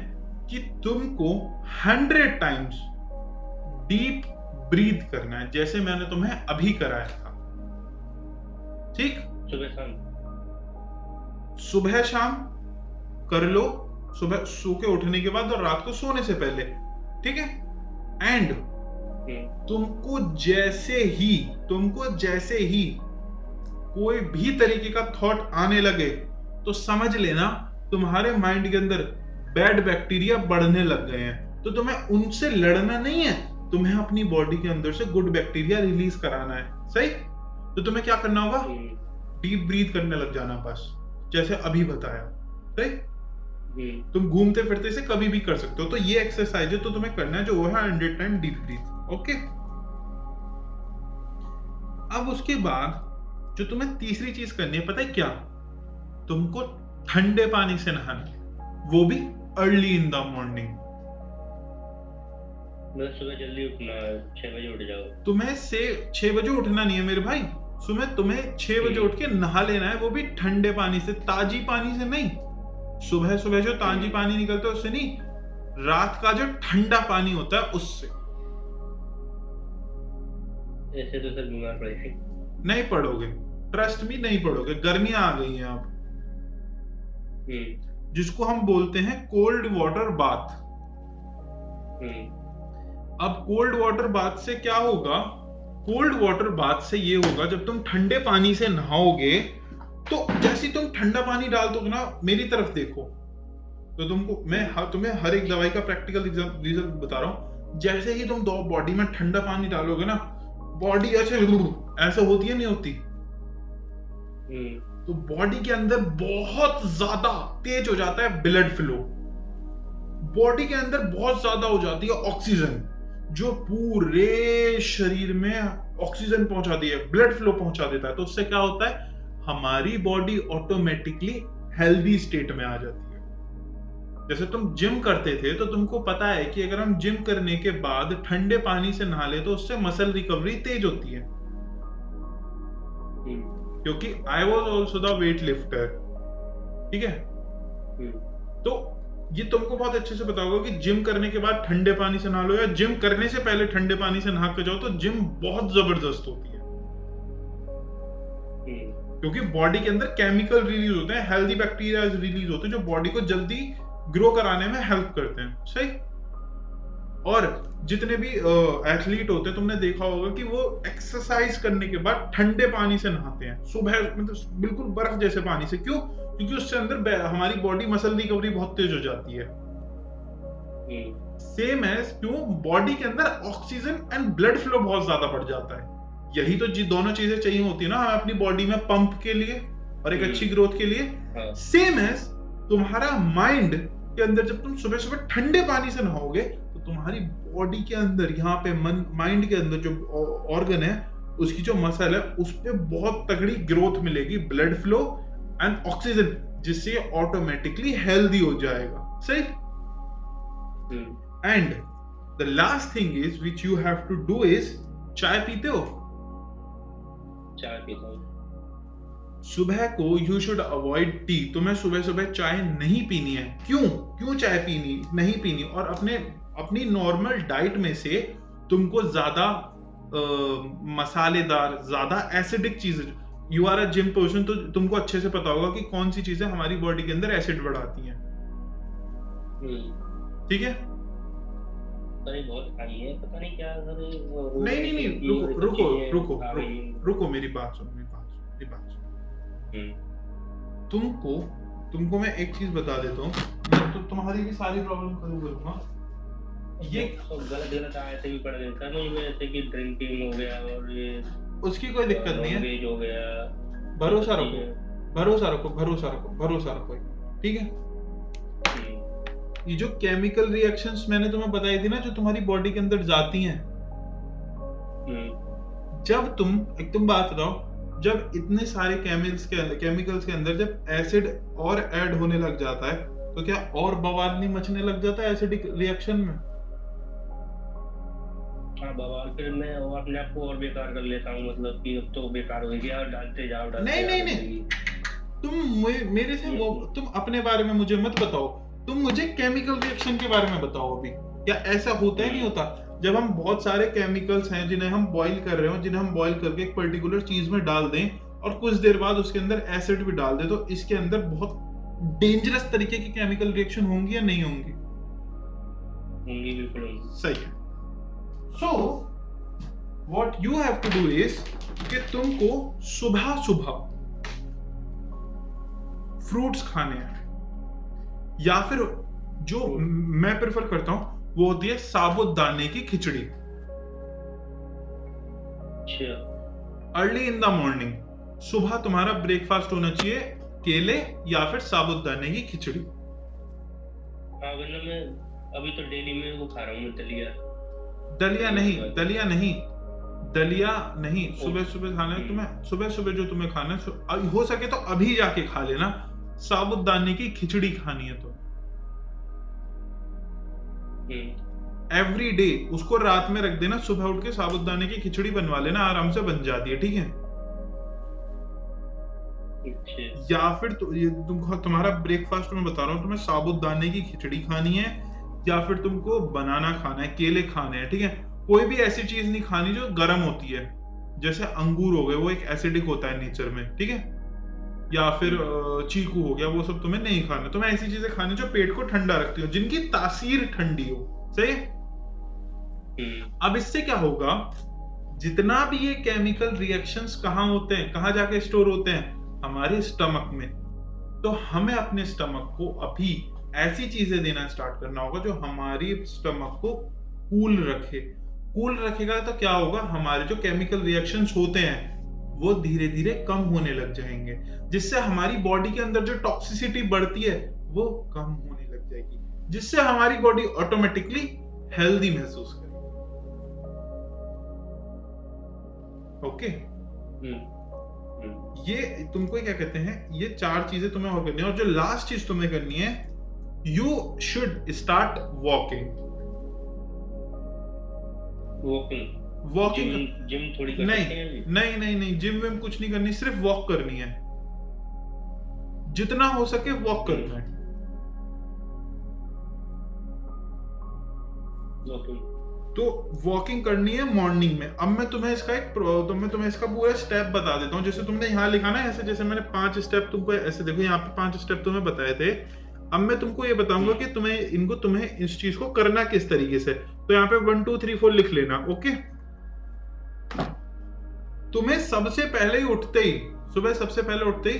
कि तुमको 100 टाइम्स डीप ब्रीथ करना है, जैसे मैंने तुम्हें अभी कराया था, ठीक? सुबह शाम कर लो, सुबह सो के उठने के बाद और रात को सोने से पहले, ठीक है? एंड तुमको जैसे ही कोई भी तरीके का थॉट आने लगे तो समझ लेना तुम्हारे माइंड के अंदर बैड बैक्टीरिया बढ़ने लग गए हैं। तो तुम्हें उनसे लड़ना नहीं है, तुम्हें अपनी बॉडी के अंदर से गुड बैक्टीरिया रिलीज कराना है, सही? तो तुम्हें क्या करना होगा, डीप ब्रीथ करने लग जाना, बस जैसे अभी बताया, सही? तुम घूमते फिरते से कभी भी कर सकते हो। तो ये एक्सरसाइज है तो तुम्हें करना है, जो वो है 100 टाइम डीप ब्रीथ, ओके? अब उसके बाद जो तुम्हें तीसरी चीज करनी है, पता है क्या? तुमको ठंडे पानी से नहाना, वो भी अर्ली इन द मॉर्निंग। सुबह जल्दी उठना, 6 बजे उठ जाओ। तुम्हें से 6 बजे उठना नहीं है मेरे भाई, सुबह तुम्हें 6 बजे उठ के नहा लेना है, वो भी ठंडे पानी से, ताजी पानी से नहीं। सुबह सुबह जो ताजी पानी निकलता है उससे नहीं, रात का जो ठंडा पानी होता है उससे। ऐसे तो सर बीमार पड़ेंगे। नहीं पड़ोगे, ट्रस्ट मी, नहीं पड़ोगे। गर्मियां आ गई हैं अब, जिसको हम बोलते हैं कोल्ड वाटर बाथ। अब कोल्ड वाटर बाथ से क्या होगा? कोल्ड वाटर बाथ से ये होगा, जब तुम ठंडे पानी से नहाओगे तो जैसे तुम ठंडा पानी डाल दोगे ना, मेरी तरफ देखो तो तुमको मैं तुम्हें हर एक दवाई का प्रैक्टिकल रिजल्ट बता रहा हूं। जैसे ही तुम दो बॉडी में ठंडा पानी डालोगे ना, बॉडी ऐसे होती है, नहीं होती? तो बॉडी के अंदर बहुत ज्यादा तेज हो जाता है ब्लड फ्लो। बॉडी के अंदर बहुत ज्यादा हो जाती है ऑक्सीजन, जो पूरे शरीर में ऑक्सीजन पहुंचाती है, ब्लड फ्लो पहुंचा देता है। तो उससे क्या होता है? हमारी बॉडी ऑटोमेटिकली हेल्दी स्टेट में आ जाती है। जैसे तुम जिम करते थे तो तुमको पता है कि अगर हम जिम करने के बाद ठंडे पानी से नहा ले तो उससे मसल रिकवरी तेज होती है। क्योंकि I was also the weight lifter, ठीक है? तो ये तुमको बहुत अच्छे से पता होगा कि जिम करने के बाद ठंडे पानी से नहा लो, या जिम करने से पहले ठंडे पानी से नहा के जाओ, तो जिम बहुत जबरदस्त होती है। क्योंकि बॉडी के अंदर केमिकल रिलीज होते हैं, हेल्दी बैक्टीरिया रिलीज होते हैं, जो बॉडी को जल्दी ग्रो कराने में हेल्प करते हैं। सही? और जितने भी एथलीट होते हैं, तुमने देखा होगा कि वो एक्सरसाइज करने के बाद ठंडे पानी से नहाते हैं सुबह, मतलब बिल्कुल बर्फ जैसे पानी से। क्यों? क्योंकि उससे अंदर हमारी बॉडी मसल रिकवरी बहुत तेज हो जाती है। सेम एज क्यों बॉडी के अंदर ऑक्सीजन एंड ब्लड फ्लो बहुत ज्यादा बढ़ जाता है। यही तो दोनों चीजें चाहिए होती है ना हमें अपनी बॉडी में, पंप के लिए और एक अच्छी ग्रोथ के लिए। सेम एज तुम्हारा माइंड के अंदर, जब तुम सुबह सुबह ठंडे पानी से नहाओगे तो तुम्हारी बॉडी के अंदर, यहाँ पे माइंड के अंदर जो ऑर्गन है, उसकी जो मसल है, उस पे बहुत तगड़ी ग्रोथ मिलेगी, ब्लड फ्लो एंड ऑक्सीजन, जिससे ऑटोमेटिकली हेल्दी हो जाएगा। सही? And the last thing is which you have to do is, चाय पीते हो? चाय पीता हूँ। सुबह को यू शुड अवॉइड टी। तुम्हें सुबह सुबह चाय नहीं पीनी है। क्यों चाय नहीं पीनी? और अपनी नॉर्मल डाइट में से तुमको ज्यादा मसालेदार, ज्यादा एसिडिक चीजें, you are a gym person तो तुमको अच्छे से पता होगा कि कौन सी चीजें हमारी बॉडी के अंदर एसिड बढ़ाती हैं। ठीक है? बहुत खाई है, पता नहीं क्या। नहीं, रुको, मेरी बात सुनो। तुमको मैं एक चीज बता देता हूँ, मैं तो तुम्हारी भी सारी प्रॉब्लम खत्म करूंगा। ये गलत आयतें भी पढ़ देता है, जैसे कि ड्रिंकिंग हो गया, और ये उसकी कोई दिक्कत नहीं है। हो गया। भरोसा रखो, ठीक है? ये जो केमिकल रिएक्शंस मैंने तुम्हें बताई थी ना, जो तुम्हारी बॉडी के अंदर जाती हैं, जब तुम बात बताओ, जब इतने सारे केमिकल्स के अंदर जब एसिड और ऐड होने लग जाता है, तो क्या और बवाल नहीं मचने लग जाता है एसिडिक रिएक्शन में? बवाल, फिर मैं अपने आप को और बेकार कर लेता हूँ, मतलब कि अब तो बेकार हो गया, डालते जाओ। नहीं, तुम मेरे से तुम अपने बारे में मुझे मत बताओ, तुम मुझे केमिकल रिएक्शन के बारे में बताओ अभी। क्या ऐसा होता है, नहीं होता? जब हम बहुत सारे केमिकल्स हैं जिन्हें हम बॉईल कर रहे हो, जिन्हें हम बॉईल करके एक पर्टिकुलर चीज में डाल दें और कुछ देर बाद उसके अंदर एसिड भी डाल दें, तो इसके अंदर बहुत डेंजरस तरीके की केमिकल रिएक्शन होंगी या नहीं होंगी? होंगी, बिल्कुल होंगी। सही है। So what you have to do is कि तुमको सुबह सुबह फ्रूट्स खाने हैं, या फिर जो मैं प्रेफर करता हूं वो होती है साबुदाने की खिचड़ी। अर्ली इन द मॉर्निंग सुबह तुम्हारा ब्रेकफास्ट होना चाहिए केले या फिर साबुदाने की खिचड़ी। मैं अभी तो डेली में वो खा रहा हूँ, दलिया नहीं, सुबह सुबह खाना है तुम्हें। सुबह सुबह जो तुम्हें खाना है, हो सके तो अभी जाके खा लेना। साबुदाने की खिचड़ी खानी है तो एवरी डे उसको रात में रख देना, सुबह उठ के साबुदाने की खिचड़ी बनवा लेना, आराम से बन जाती है। ठीक है? अच्छा। या फिर तुम्हारा ब्रेकफास्ट में बता रहा हूँ, तुम्हें साबूदाने की खिचड़ी खानी है, या फिर तुमको बनाना खाना है, केले खाने हैं, ठीक है। कोई भी ऐसी चीज नहीं खानी जो गर्म होती है, जैसे अंगूर हो गए, वो एक एसिडिक होता है नेचर में, ठीक है। या फिर चीकू हो गया, वो सब तुम्हें नहीं खाना। तुम्हें ऐसी चीजें खानी जो पेट को ठंडा रखती हो, जिनकी तासीर ठंडी हो, सही है। अब इससे क्या होगा, जितना भी ये केमिकल रिएक्शंस कहाँ होते हैं, कहाँ जाके स्टोर होते हैं, हमारे स्टमक में। तो हमें अपने स्टमक को अभी ऐसी चीजें देना स्टार्ट करना होगा जो हमारी स्टमक को कूल रखे। कूल रखेगा तो क्या होगा, हमारे जो केमिकल रिएक्शंस होते हैं वो धीरे धीरे कम होने लग जाएंगे, जिससे हमारी बॉडी के अंदर जो टॉक्सिसिटी बढ़ती है वो कम होने लग जाएगी, जिससे हमारी बॉडी ऑटोमेटिकली हेल्दी महसूस करेगी। ओके, ये तुमको क्या कहते हैं, ये 4 चीजें तुम्हें और करनी है। और जो लास्ट चीज तुम्हें करनी है, you should start walking. Walking gym थोड़ी कर नहीं, सकते हैं? नहीं नहीं नहीं, जिम विम कुछ नहीं करनी, सिर्फ वॉक करनी है, जितना हो सके वॉक करना है। तो वॉकिंग करनी है मॉर्निंग में। अब मैं तुम्हें इसका पूरा स्टेप बता देता हूँ। जैसे तुमने यहाँ लिखा ना, ऐसे जैसे मैंने 5 स्टेप तुमको, ऐसे देखो यहाँ पे 5 स्टेप तुम्हें बताए थे। अब मैं तुमको ये बताऊंगा कि तुम्हें इस चीज को करना किस तरीके से। तो यहाँ पे 1 2 3 4 लिख लेना। ओके, तुम्हें सबसे पहले ही उठते ही, सुबह सबसे पहले उठते ही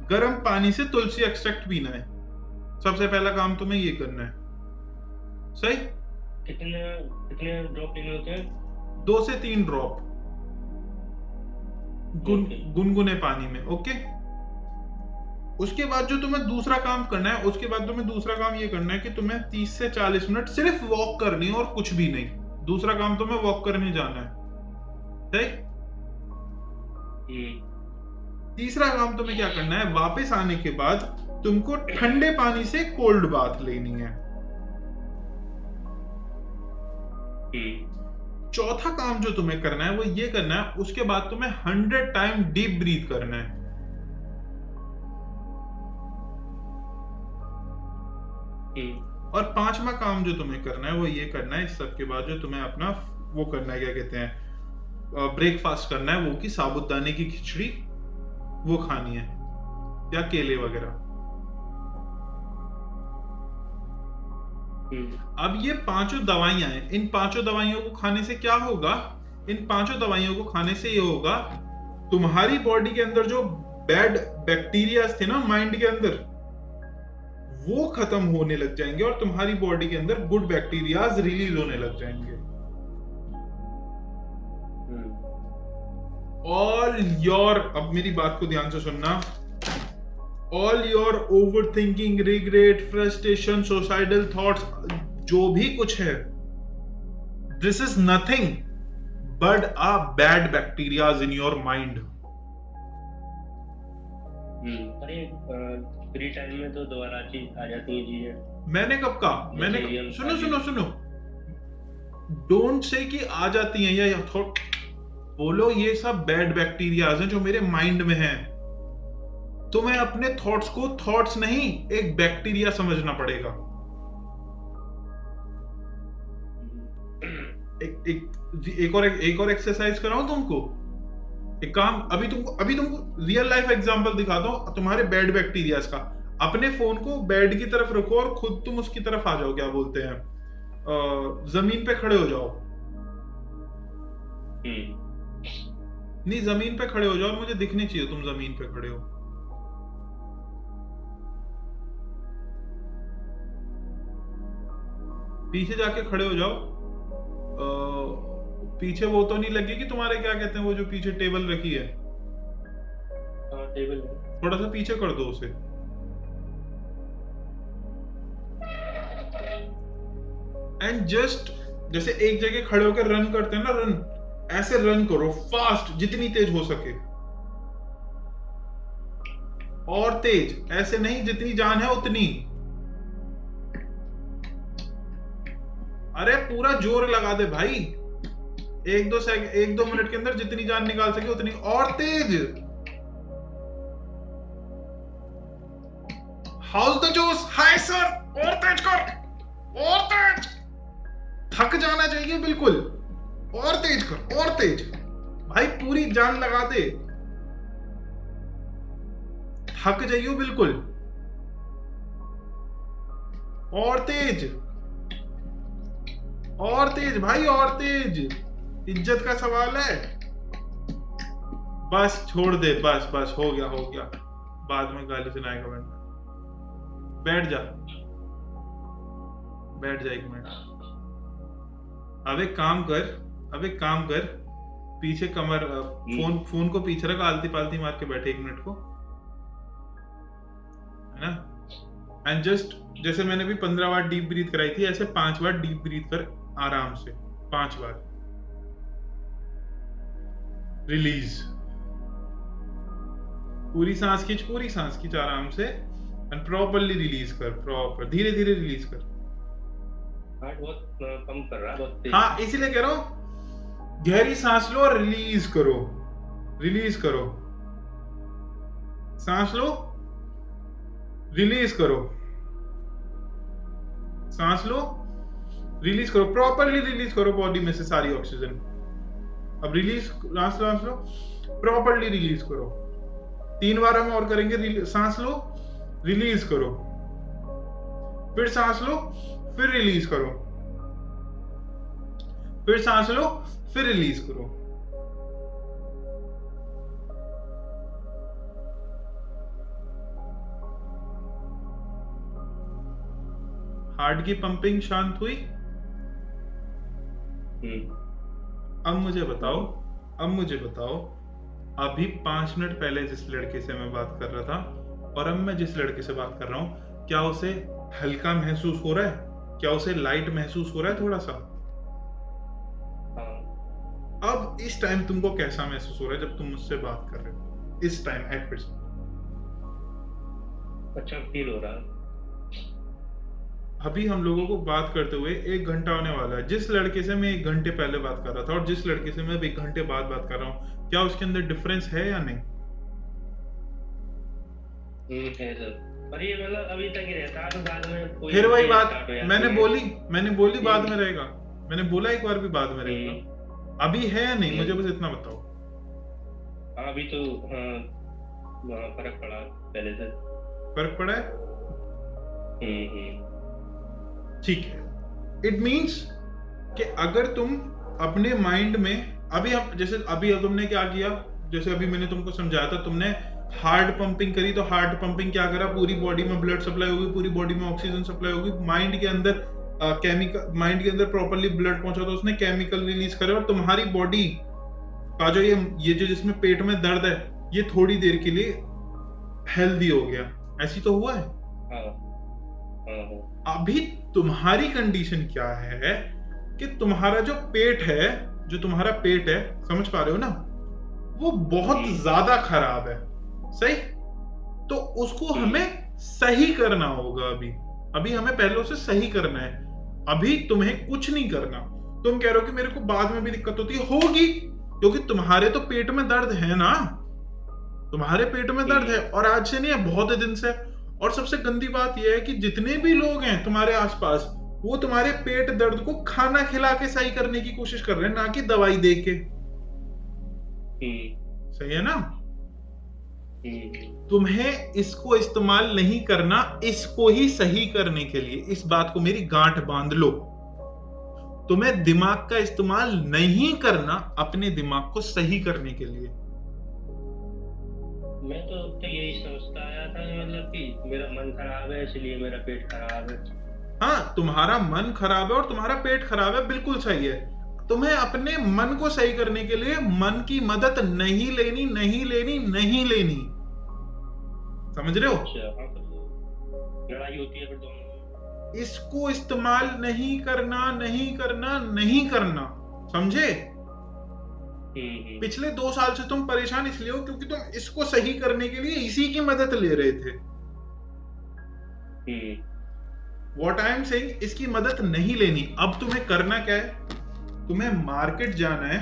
गर्म पानी से तुलसी एक्सट्रैक्ट पीना है। सबसे पहला काम तुम्हें ये करना है, सही। कितने ड्रॉप लेने होते हैं? 2 से 3 ड्रॉप गुनगुने पानी में। ओके, उसके बाद जो तुम्हें दूसरा काम करना है, ये करना है कि तुम्हें 30 से 40 मिनट सिर्फ वॉक करनी है और कुछ भी नहीं। दूसरा काम तुम्हें वॉक करने जाना है, सही। तीसरा काम तुम्हें क्या करना है, वापस आने के बाद तुमको ठंडे पानी से कोल्ड बाथ लेनी है। चौथा काम जो तुम्हें करना है वो ये करना है, उसके बाद तुम्हें 100 टाइम डीप ब्रीथ करना है। और 5वां काम जो तुम्हें करना है वो ये करना है, इस सब के बाद जो तुम्हें अपना वो करना है, क्या कहते हैं, ब्रेकफास्ट करना है, वो की साबूदाने की खिचड़ी वो खानी है, या केले वगैरह। अब ये 5 दवाइयां हैं। इन 5 दवाइयों को खाने से क्या होगा, इन 5 दवाइयों को खाने से ये होगा, तुम्हारी बॉडी के अंदर जो बैड बैक्टीरिया थे ना माइंड के अंदर, वो खत्म होने लग जाएंगे और तुम्हारी बॉडी के अंदर गुड बैक्टीरियाज रिलीज होने लग जाएंगे। ऑल योर, अब मेरी बात को ध्यान से सुनना, all your over thinking, regret, frustration, suicidal thoughts, जो भी कुछ है, this is nothing but a bad bacterias in your mind. अरे फ्री टाइम में तो दोबारा आ जाती है चीजें। मैंने कब कहा, मैंने सुनो, डोंट से कि आ जाती हैं, या थॉट बोलो ये सब बैड बैक्टीरियाज हैं जो मेरे माइंड में हैं। तुम्हें अपने थॉट्स को थॉट्स नहीं, एक बैक्टीरिया समझना पड़ेगा। एक और एक्सरसाइज कराऊं तुमको, एक काम, अभी तुमको रियल लाइफ एग्जांपल दिखाता हूं तुम्हारे बैड बैक्टीरियाज का। अपने फोन को बेड की तरफ रखो और खुद तुम उसकी तरफ आ जाओ, क्या बोलते हैं, जमीन पे खड़े हो जाओ। नहीं, जमीन पे खड़े हो जाओ, मुझे दिखनी चाहिए तुम जमीन पे खड़े हो। पीछे जाके खड़े हो जाओ। पीछे वो तो नहीं लगेगी तुम्हारे, क्या कहते हैं, वो जो पीछे टेबल रखी है, टेबल थोड़ा सा पीछे कर दो उसे। एंड जस्ट जैसे एक जगह खड़े होकर रन करते हैं ना, रन ऐसे रन करो फास्ट, जितनी तेज हो सके, और तेज, ऐसे नहीं, जितनी जान है उतनी। अरे पूरा जोर लगा दे भाई, 1-2 मिनट के अंदर जितनी जान निकाल सके उतनी, और तेज। हाउस द जोश, हाय सर, और तेज कर, और तेज, थक जाना चाहिए बिल्कुल, और तेज कर, और तेज भाई, पूरी जान लगा दे, थक जाइयो बिल्कुल, और तेज, और तेज भाई, और तेज, इज्जत का सवाल है। बस छोड़ दे, बस बस हो गया, हो गया, बाद में गाली सुनाएगा मैं। बैठ जा, बैठ जा 1 मिनट। अब एक काम कर, अब एक काम कर, पीछे कमर, फोन को पीछे रख, आलती पालती मार के बैठे 1 मिनट को, है ना। एंड जस्ट जैसे मैंने भी 15 बार डीप ब्रीथ कराई थी, ऐसे 5 बार डीप ब्रीथ कर आराम से, 5 बार रिलीज, पूरी सांस खींच, पूरी सांस खींच आराम से, एंड प्रॉपरली रिलीज कर, प्रॉपर धीरे धीरे रिलीज कर। हार्ट बहुत कम कर रहा है, बहुत तेज। हाँ, इसीलिए कह रहा हूं, गहरी सांस लो और रिलीज करो, रिलीज करो, सांस लो, रिलीज करो, सांस लो, रिलीज करो, प्रॉपरली रिलीज करो बॉडी में से सारी ऑक्सीजन। अब रिलीज, सांस लो, प्रॉपरली रिलीज करो। 3 बार हम और करेंगे, सांस लो, रिलीज करो, फिर सांस लो, फिर रिलीज करो, फिर सांस लो, फिर रिलीज करो। हार्ट की पंपिंग शांत हुई। अब मुझे बताओ, अब मुझे बताओ, अभी 5 मिनट पहले जिस लड़के से मैं बात कर रहा था और अब मैं जिस लड़के से बात कर रहा हूं, क्या उसे हल्का महसूस हो रहा है? क्या उसे लाइट महसूस हो रहा है थोड़ा सा? अब इस टाइम तुमको कैसा महसूस हो रहा है जब तुम मुझसे बात कर रहे हो? इस टाइम एट प्रेजेंट अच्छा फील हो रहा है। अभी हम लोगों को बात करते हुए 1 घंटा होने वाला है। जिस लड़के से मैं 1 घंटे पहले बात कर रहा था और जिस लड़के से मैं 1 घंटे बाद बात कर रहा हूँ, क्या उसके अंदर डिफरेंस है या नहीं? है सर, पर ये मतलब अभी तक ही रहता है, तो बाद में कोई फिर वही बात मैंने बोली बाद में रहेगा, मैंने बोला एक बार भी बाद में रहेगा। अभी है या नहीं, मुझे बस इतना बताओ। अभी तो फर्क पड़ा पहले से। फर्क पड़ा है? ठीक है। इट मीन्स कि अगर तुम अपने माइंड में अभी तुमने क्या किया, जैसे अभी मैंने तुमको समझाया था, तुमने हार्ट पंपिंग करी, तो हार्ट पंपिंग क्या करा, पूरी बॉडी में ब्लड सप्लाई होगी, पूरी बॉडी में ऑक्सीजन सप्लाई होगी, माइंड के अंदर प्रॉपर्ली ब्लड पहुंचा, तो उसने केमिकल रिलीज करे और तुम्हारी बॉडी का जो ये जो जिसमें पेट में दर्द है, ये थोड़ी देर के लिए हेल्दी हो गया। ऐसी तो हुआ है। अभी तुम्हारी कंडीशन क्या है कि तुम्हारा जो पेट है, समझ पा रहे हो ना, वो बहुत ज्यादा खराब है, सही? तो उसको हमें सही करना होगा। अभी हमें पहले उसे सही करना है। अभी तुम्हें कुछ नहीं करना। तुम कह रहे हो कि मेरे को बाद में भी दिक्कत होगी, क्योंकि तुम्हारे तो पेट में दर्द है ना, तुम्हारे पेट में दर्द है, और आज से नहीं है, बहुत दिन से। और सबसे गंदी बात यह है कि जितने भी लोग हैं तुम्हारे आसपास, वो तुम्हारे पेट दर्द को खाना खिला के सही करने की कोशिश कर रहे हैं, ना कि दवाई दे के। सही है ना? तुम्हें इसको इस्तेमाल नहीं करना, इसको ही सही करने के लिए। इस बात को मेरी गांठ बांध लो। तुम्हें दिमाग का इस्तेमाल नहीं करना अपने दिमाग को सही करने के लिए। मैं तो यही सोचता आया था, मतलब कि मेरा मन खराब है इसलिए मेरा पेट खराब है। हाँ, तुम्हारा मन खराब है और तुम्हारा पेट खराब है, बिल्कुल सही है। तुम्हें अपने मन को सही करने के लिए मन की मदद नहीं लेनी, नहीं लेनी, नहीं लेनी। समझ रहे हो? लड़ाई होती है फिर दोनों। इसको इस्तेमाल नहीं करना, नहीं करना, नहीं करना, समझे? पिछले 2 साल से तुम परेशान इसलिए हो क्योंकि तुम इसको सही करने के लिए इसी की मदद ले रहे थे। What I am saying, इसकी मदद नहीं लेनी। अब तुम्हें करना क्या है? तुम्हें मार्केट जाना है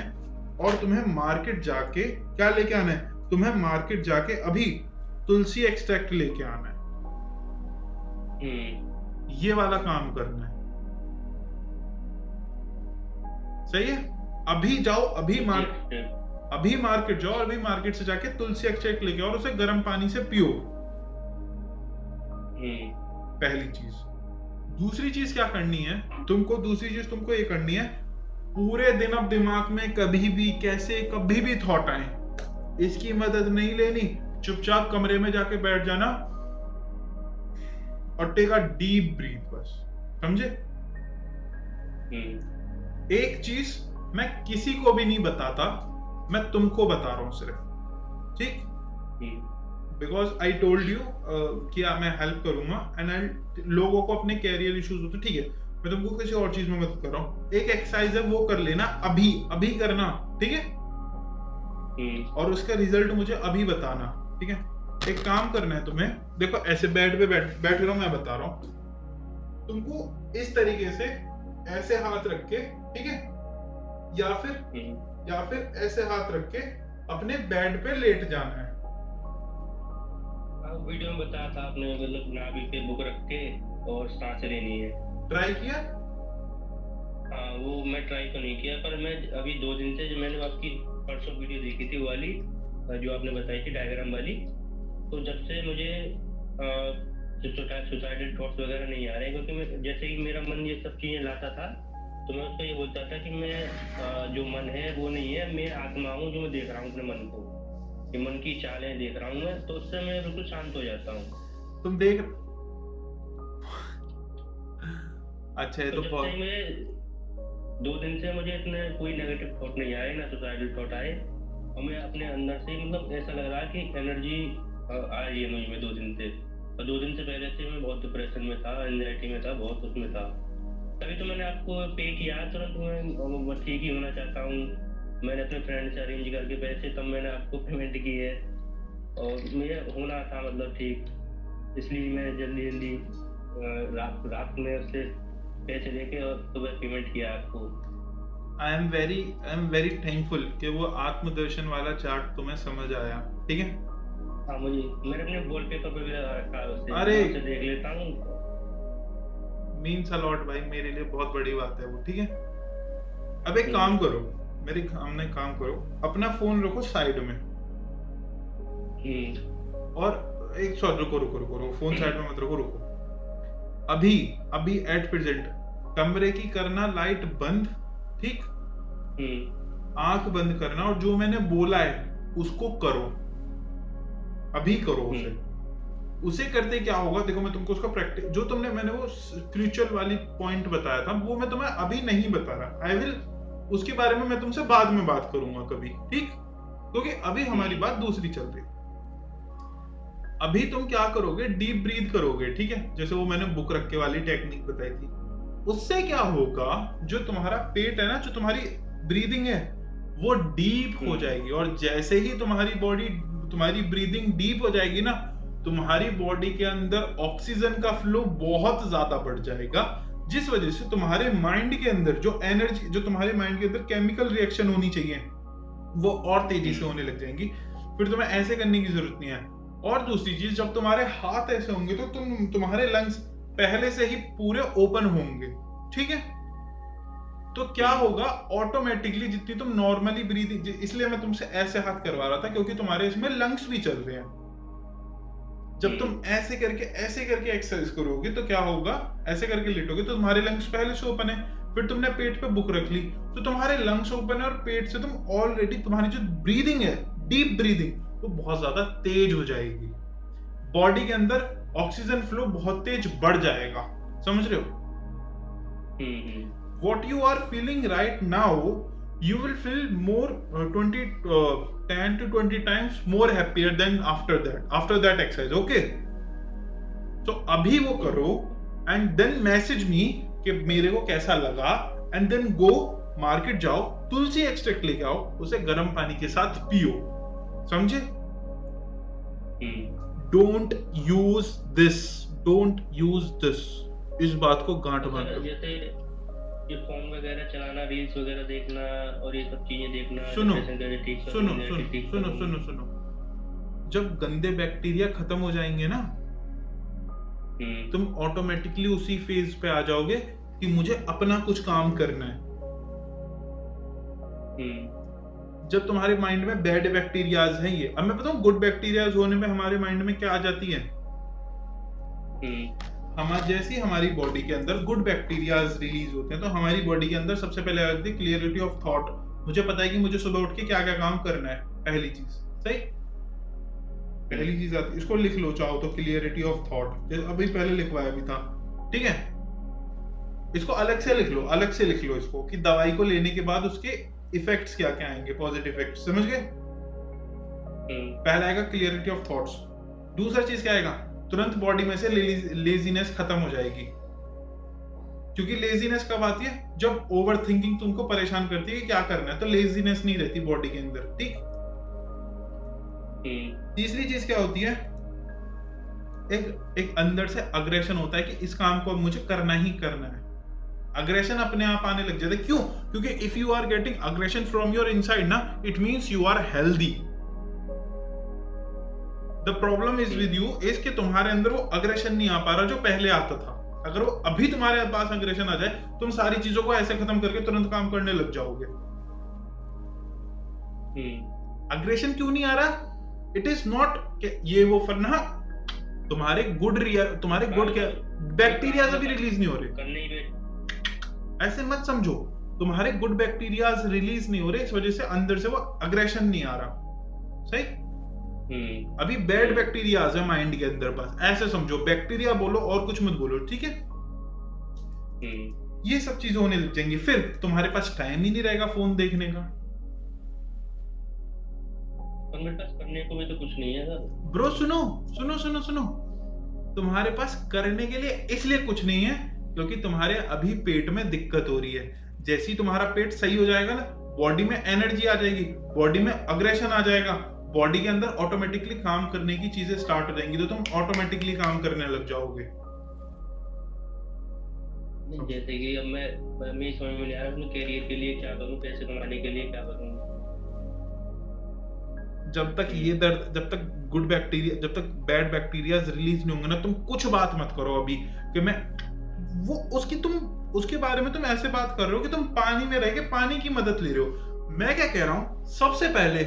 और तुम्हें मार्केट जाके क्या लेके आना है? तुम्हें मार्केट जाके अभी तुलसी एक्सट्रैक्ट लेके आना है। ये वाला काम करना है, सही है। अभी जाओ, अभी मार्केट जाओ, अभी मार्केट से जाके तुलसी एक्सट्रैक्ट लेके आओ और उसे गर्म पानी से पियो, पहली चीज। दूसरी चीज क्या करनी है तुमको ये करनी है, पूरे दिन अब दिमाग में कभी भी कैसे कभी भी थॉट आए, इसकी मदद नहीं लेनी, चुपचाप कमरे में जाके बैठ जाना और टेक अ डीप ब्रीथ, बस, समझे। एक चीज मैं किसी को भी नहीं बताता, मैं तुमको बता रहा हूं सिर्फ, ठीक, बिकॉज आई टोल्ड यू कि मैं हेल्प करूंगा एंड लोगों को अपने कैरियर इश्यूज होते, ठीक है, मैं तुमको किसी और चीज में मदद कर रहा हूँ। एक एक्सरसाइज है, वो कर लेना, अभी करना, ठीक है, और उसका रिजल्ट मुझे अभी बताना, ठीक है। एक काम करना है तुम्हें, देखो ऐसे बेड पे बैठ रहा हूं, मैं बता रहा हूँ तुमको, इस तरीके से ऐसे हाथ रख के, ठीक है, या फिर ऐसे हाथ रख के अपने बेड पे लेट जाना है। वीडियो में बताया था आपने, मतलब नाभि पे बुक रख के और सांस लेनी है। ट्राई किया? हाँ, वो मैं ट्राई तो नहीं किया, पर मैं अभी 2 दिन से मैंने आपकी परसों वीडियो देखी थी, वो वाली जो आपने बताई थी डायग्राम वाली, तो जब से मुझे सुसाइडल थॉट्स वगैरह नहीं आ रहे, क्योंकि मैं जैसे ही मेरा मन ये सब चीजें लाता था तो मैं उसको ये बोलता था कि मैं जो मन है वो नहीं है, मैं आत्मा हूँ जो मैं देख रहा हूँ अपने मन को, ये मन की चालें देख रहा हूँ मैं, तो उससे मैं बिल्कुल शांत हो जाता हूँ। तुम देख अच्छा है, तो जब से मैं 2 दिन से मुझे इतने कोई नेगेटिव थॉट नहीं आए, ना सुसाइडल थॉट आए, और मैं अपने अंदर से मतलब ऐसा लग रहा है कि एनर्जी आ रही है मुझ में 2 दिन से। और 2 दिन से पहले से मैं बहुत डिप्रेशन में था, एंजाइटी में था, बहुत उसमें था, तभी तो मैंने आपको पे किया तुरंत, मैं ठीक ही होना चाहता हूँ, मैंने अपने फ्रेंड से अरेंज करके पैसे तब मैंने आपको पेमेंट की है, और मुझे होना था मतलब ठीक, इसलिए मैं जल्दी रात में उससे पैसे लेके और सुबह पेमेंट किया आपको। आई एम वेरी थैंकफुल कि वो आत्मदर्शन वाला चार्ट तुम्हें समझ आया, ठीक है। हाँ, मैंने अपने वॉलपेपर पे भी लगा रखा है, उससे अरे देख लेता हूँ, मीन्स अ लॉट भाई, मेरे लिए बहुत बड़ी बात है वो, ठीक है। अब एक काम करो, मेरे सामने काम करो, अपना फोन रखो साइड में, और एक शॉट, रुको, फोन साइड में मत रुको, अभी एट प्रेजेंट कमरे की करना लाइट बंद, ठीक, आंख बंद करना, और जो मैंने बोला है उसको करो, अभी करो उसे करते क्या होगा, देखो मैं तुमको उसका प्रैक्टिस, जो मैंने वो स्पिरिचुअल वाली पॉइंट बताया था, वो मैं तुम्हें अभी नहीं बता रहा, आई विल, उसके बारे में मैं तुमसे बाद में बात करूंगा कभी, ठीक, क्योंकि अभी हमारी बात दूसरी चल रही। अभी तुम क्या करोगे, डीप ब्रीथ करोगे, ठीक है, जैसे वो मैंने बुक रख के वाली टेक्निक बताई थी। उससे क्या होगा, जो तुम्हारा पेट है ना, जो तुम्हारी ब्रीदिंग है वो डीप हो जाएगी, और जैसे ही तुम्हारी ब्रीदिंग डीप हो जाएगी ना, तुम्हारी बॉडी के अंदर ऑक्सीजन का फ्लो बहुत ज्यादा बढ़ जाएगा, जिस वजह से तुम्हारे माइंड के अंदर जो एनर्जी, जो तुम्हारे माइंड के अंदर केमिकल रिएक्शन होनी चाहिए, वो और तेजी से होने लग जाएंगी। फिर तुम्हें ऐसे करने की जरूरत नहीं है। और दूसरी चीज, जब तुम्हारे हाथ ऐसे होंगे तो तुम्हारे लंग्स पहले से ही पूरे ओपन होंगे, ठीक है। तो क्या होगा, ऑटोमेटिकली जितनी तुम नॉर्मली ब्रीदिंग, इसलिए मैं तुमसे ऐसे हाथ करवा रहा था क्योंकि तुम्हारे इसमें लंग्स भी चल रहे हैं। जब तुम ऐसे करके एक्सरसाइज करोगे तो क्या होगा, ऐसे करके लेटोगे तो तुम्हारे लंग्स पहले से ओपन है, फिर तुमने पेट पे बुक रख ली तो तुम्हारे लंग्स ओपन है, और पेट से तुम ऑलरेडी, तुम्हारी जो ब्रीदिंग है, डीप ब्रीदिंग, वो बहुत ज्यादा तेज हो जाएगी, बॉडी के अंदर ऑक्सीजन फ्लो बहुत तेज बढ़ जाएगा, समझ रहे हो। What you are feeling right now, you will feel more 10 to 20 times more happier than after that exercise, okay? So अभी वो करो and then message me कि मेरे को कैसा लगा, and then go मार्केट जाओ, तुलसी एक्सट्रैक्ट लेके आओ, उसे गर्म पानी के साथ पियो, समझे। डोंट यूज दिस, इस बात को गांठ बांधो। जैसे ये फोन वगैरह चलाना, रील्स वगैरह देखना और ये सब चीजें देखना, सुनो, जब गंदे बैक्टीरिया खत्म हो जाएंगे ना, तुम ऑटोमेटिकली उसी फेज पे आ जाओगे कि मुझे अपना कुछ काम करना है। जब तुम्हारे माइंड में बैड बैक्टीरियाज हैं, ये अब मैं बताऊं गुड बैक्टीरियाज होने में हमारे माइंड में क्या आ जाती है। जैसी हमारी बॉडी के अंदर गुड बैक्टीरियाज रिलीज होते हैं तो हमारी बॉडी के अंदर सबसे पहले आ जाती है क्लियरिटी ऑफ थॉट। मुझे पता है कि मुझे सुबह उठ के क्या क्या काम करना है, पहली चीज। सही, पहली चीज आती है, इसको लिख लो चाहो तो, क्लियरिटी ऑफ थॉट। अभी पहले लिखवाया भी था, ठीक है। इसको अलग से लिख लो, अलग से लिख लो इसको कि दवाई को लेने के बाद उसके इफेक्ट्स क्या क्या आएंगे, पॉजिटिव इफेक्ट्स, समझ गए। पहला आएगा क्लियरिटी ऑफ थॉट्स। दूसरा चीज क्या आएगा, तुरंत बॉडी में से लेजीनेस खत्म हो जाएगी। क्योंकि लेजीनेस कब आती है, जब ओवर थिंकिंग तुमको परेशान करती है कि क्या करना है, तो लेजीनेस नहीं रहती बॉडी के अंदर, ठीक। तीसरी चीज क्या होती है, एक अंदर से अग्रेशन होता है कि इस काम को अब मुझे करना ही करना है। अग्रेशन अपने आप आने लग जाता है। क्यों? क्योंकि if you are getting aggression from your inside ना, it means you are healthy. The problem is with you is कि तुम्हारे अंदर वो अग्रेशन नहीं आ पा रहा जो पहले आता था। अगर वो अभी तुम्हारे पास अग्रेशन आ जाए, तुम सारी चीजों को ऐसे खत्म करके तुरंत काम करने लग जाओगे। अग्रेशन क्यों नहीं आ रहा? इट इज नॉट ये वो फरना, तुम्हारे गुड क्या बैक्टीरिया अभी रिलीज नहीं हो रहे। ऐसे मत समझो, तुम्हारे गुड बैक्टीरिया रिलीज नहीं हो रहे, इस वजह से अंदर से वो अग्रेशन नहीं आ रहा। सही, अभी बैड बैक्टीरिया है माइंड के अंदर, बस ऐसे समझो। बैक्टीरिया बोलो और कुछ मत बोलो, ठीक है। ये सब चीजें होने लग जाएंगी, फिर तुम्हारे पास टाइम ही नहीं रहेगा फोन देखने का। मेरे पास करने को भी तो कुछ नहीं है सर। ब्रो सुनो सुनो सुनो सुनो, तुम्हारे पास करने के लिए इसलिए कुछ नहीं है क्योंकि तुम्हारे अभी पेट में दिक्कत हो रही है। जैसे ही तुम्हारा पेट सही हो जाएगा ना, बॉडी में एनर्जी आ जाएगी, बॉडी में अग्रेशन आ जाएगा, बॉडी के अंदर ऑटोमेटिकली काम करने की चीजें स्टार्ट हो जाएंगी, तो तुम ऑटोमेटिकली काम करने लग जाओगे। जैसे कि अब मैं समझ में नहीं आ रहा अपने करियर के लिए क्या करूं, पैसे कमाने के लिए क्या करूं। जब तक गुड बैक्टीरिया, जब तक बैड बैक्टीरिया रिलीज नहीं होंगे ना, तुम कुछ बात मत करो अभी कि मैं वो उसके बारे में तुम ऐसे बात कर रहे हो कि तुम पानी में रह के पानी की मदद ले रहे हो। मैं क्या कह रहा हूं, सबसे पहले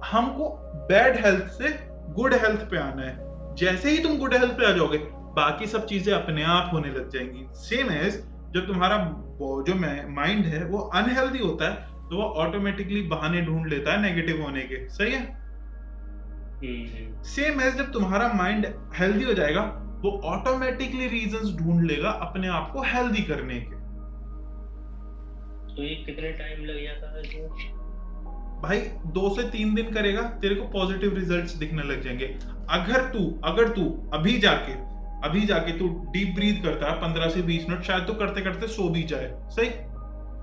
हमको बैड हेल्थ से गुड हेल्थ पे आना है। जैसे ही तुम गुड हेल्थ पे आ जाओगे, बाकी सब चीजें अपने आप होने लग जाएंगी। सेम एज जब तुम्हारा जो माइंड है वो अनहेल्दी होता है, तो वो ऑटोमेटिकली बहाने ढूंढ लेता है नेगेटिव होने के। सही है। सेम एज जब तुम्हारा माइंड हेल्दी हो जाएगा, वो ऑटोमेटिकली रीजंस ढूंढ लेगा अपने आप को हेल्दी करने के। तो ये कितने टाइम लग जाता है इसमें? भाई 2 से 3 दिन करेगा, तेरे को पॉजिटिव रिजल्ट्स दिखने लग जाएंगे। अगर तू अभी जाके तू डीप ब्रीथ करता है 15 से 20 मिनट, शायद तू करते करते सो भी जाए। सही।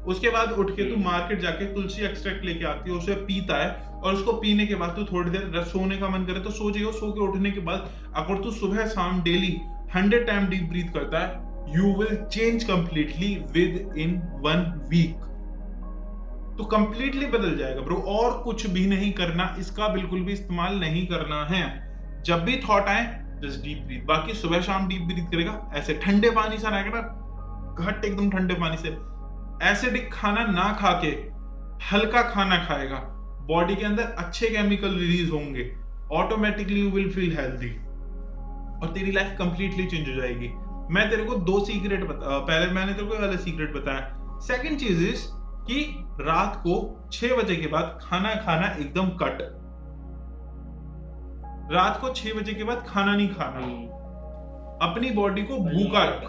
उसके बाद उठ के तू मार्केट जाके तुलसी एक्सट्रैक्ट लेके आती है, उसे पीता है, और उसको पीने के बाद तू थोड़ी देर सोने का मन करे तो सो जाइए। सो के उठने के बाद अगर तू सुबह शाम डेली 100 टाइम डीप ब्रीथ करता है, you will change completely within 1 week. तो कंप्लीटली बदल जाएगा ब्रो। और कुछ भी नहीं करना, इसका बिल्कुल भी इस्तेमाल नहीं करना है। जब भी थॉट आए जस्ट डीप ब्रीथ। बाकी सुबह शाम डीप ब्रीथ करेगा, ऐसे ठंडे पानी से रहेगा ना, घट एकदम ठंडे पानी से। एसिडिक खाना ना खा के हल्का खाना खाएगा, बॉडी के अंदर अच्छे केमिकल रिलीज होंगे, automatically you will feel healthy और तेरी लाइफ कंप्लीटली चेंज हो जाएगी। मैं तेरे को 2 सीक्रेट पहले मैंने तेरे को वाला सीक्रेट बताया। सेकंड चीज इज कि रात को 6 बजे के बाद खाना खाना एकदम कट। रात को 6 बजे के बाद खाना नहीं खाना। अपनी बॉडी को भूखा रख।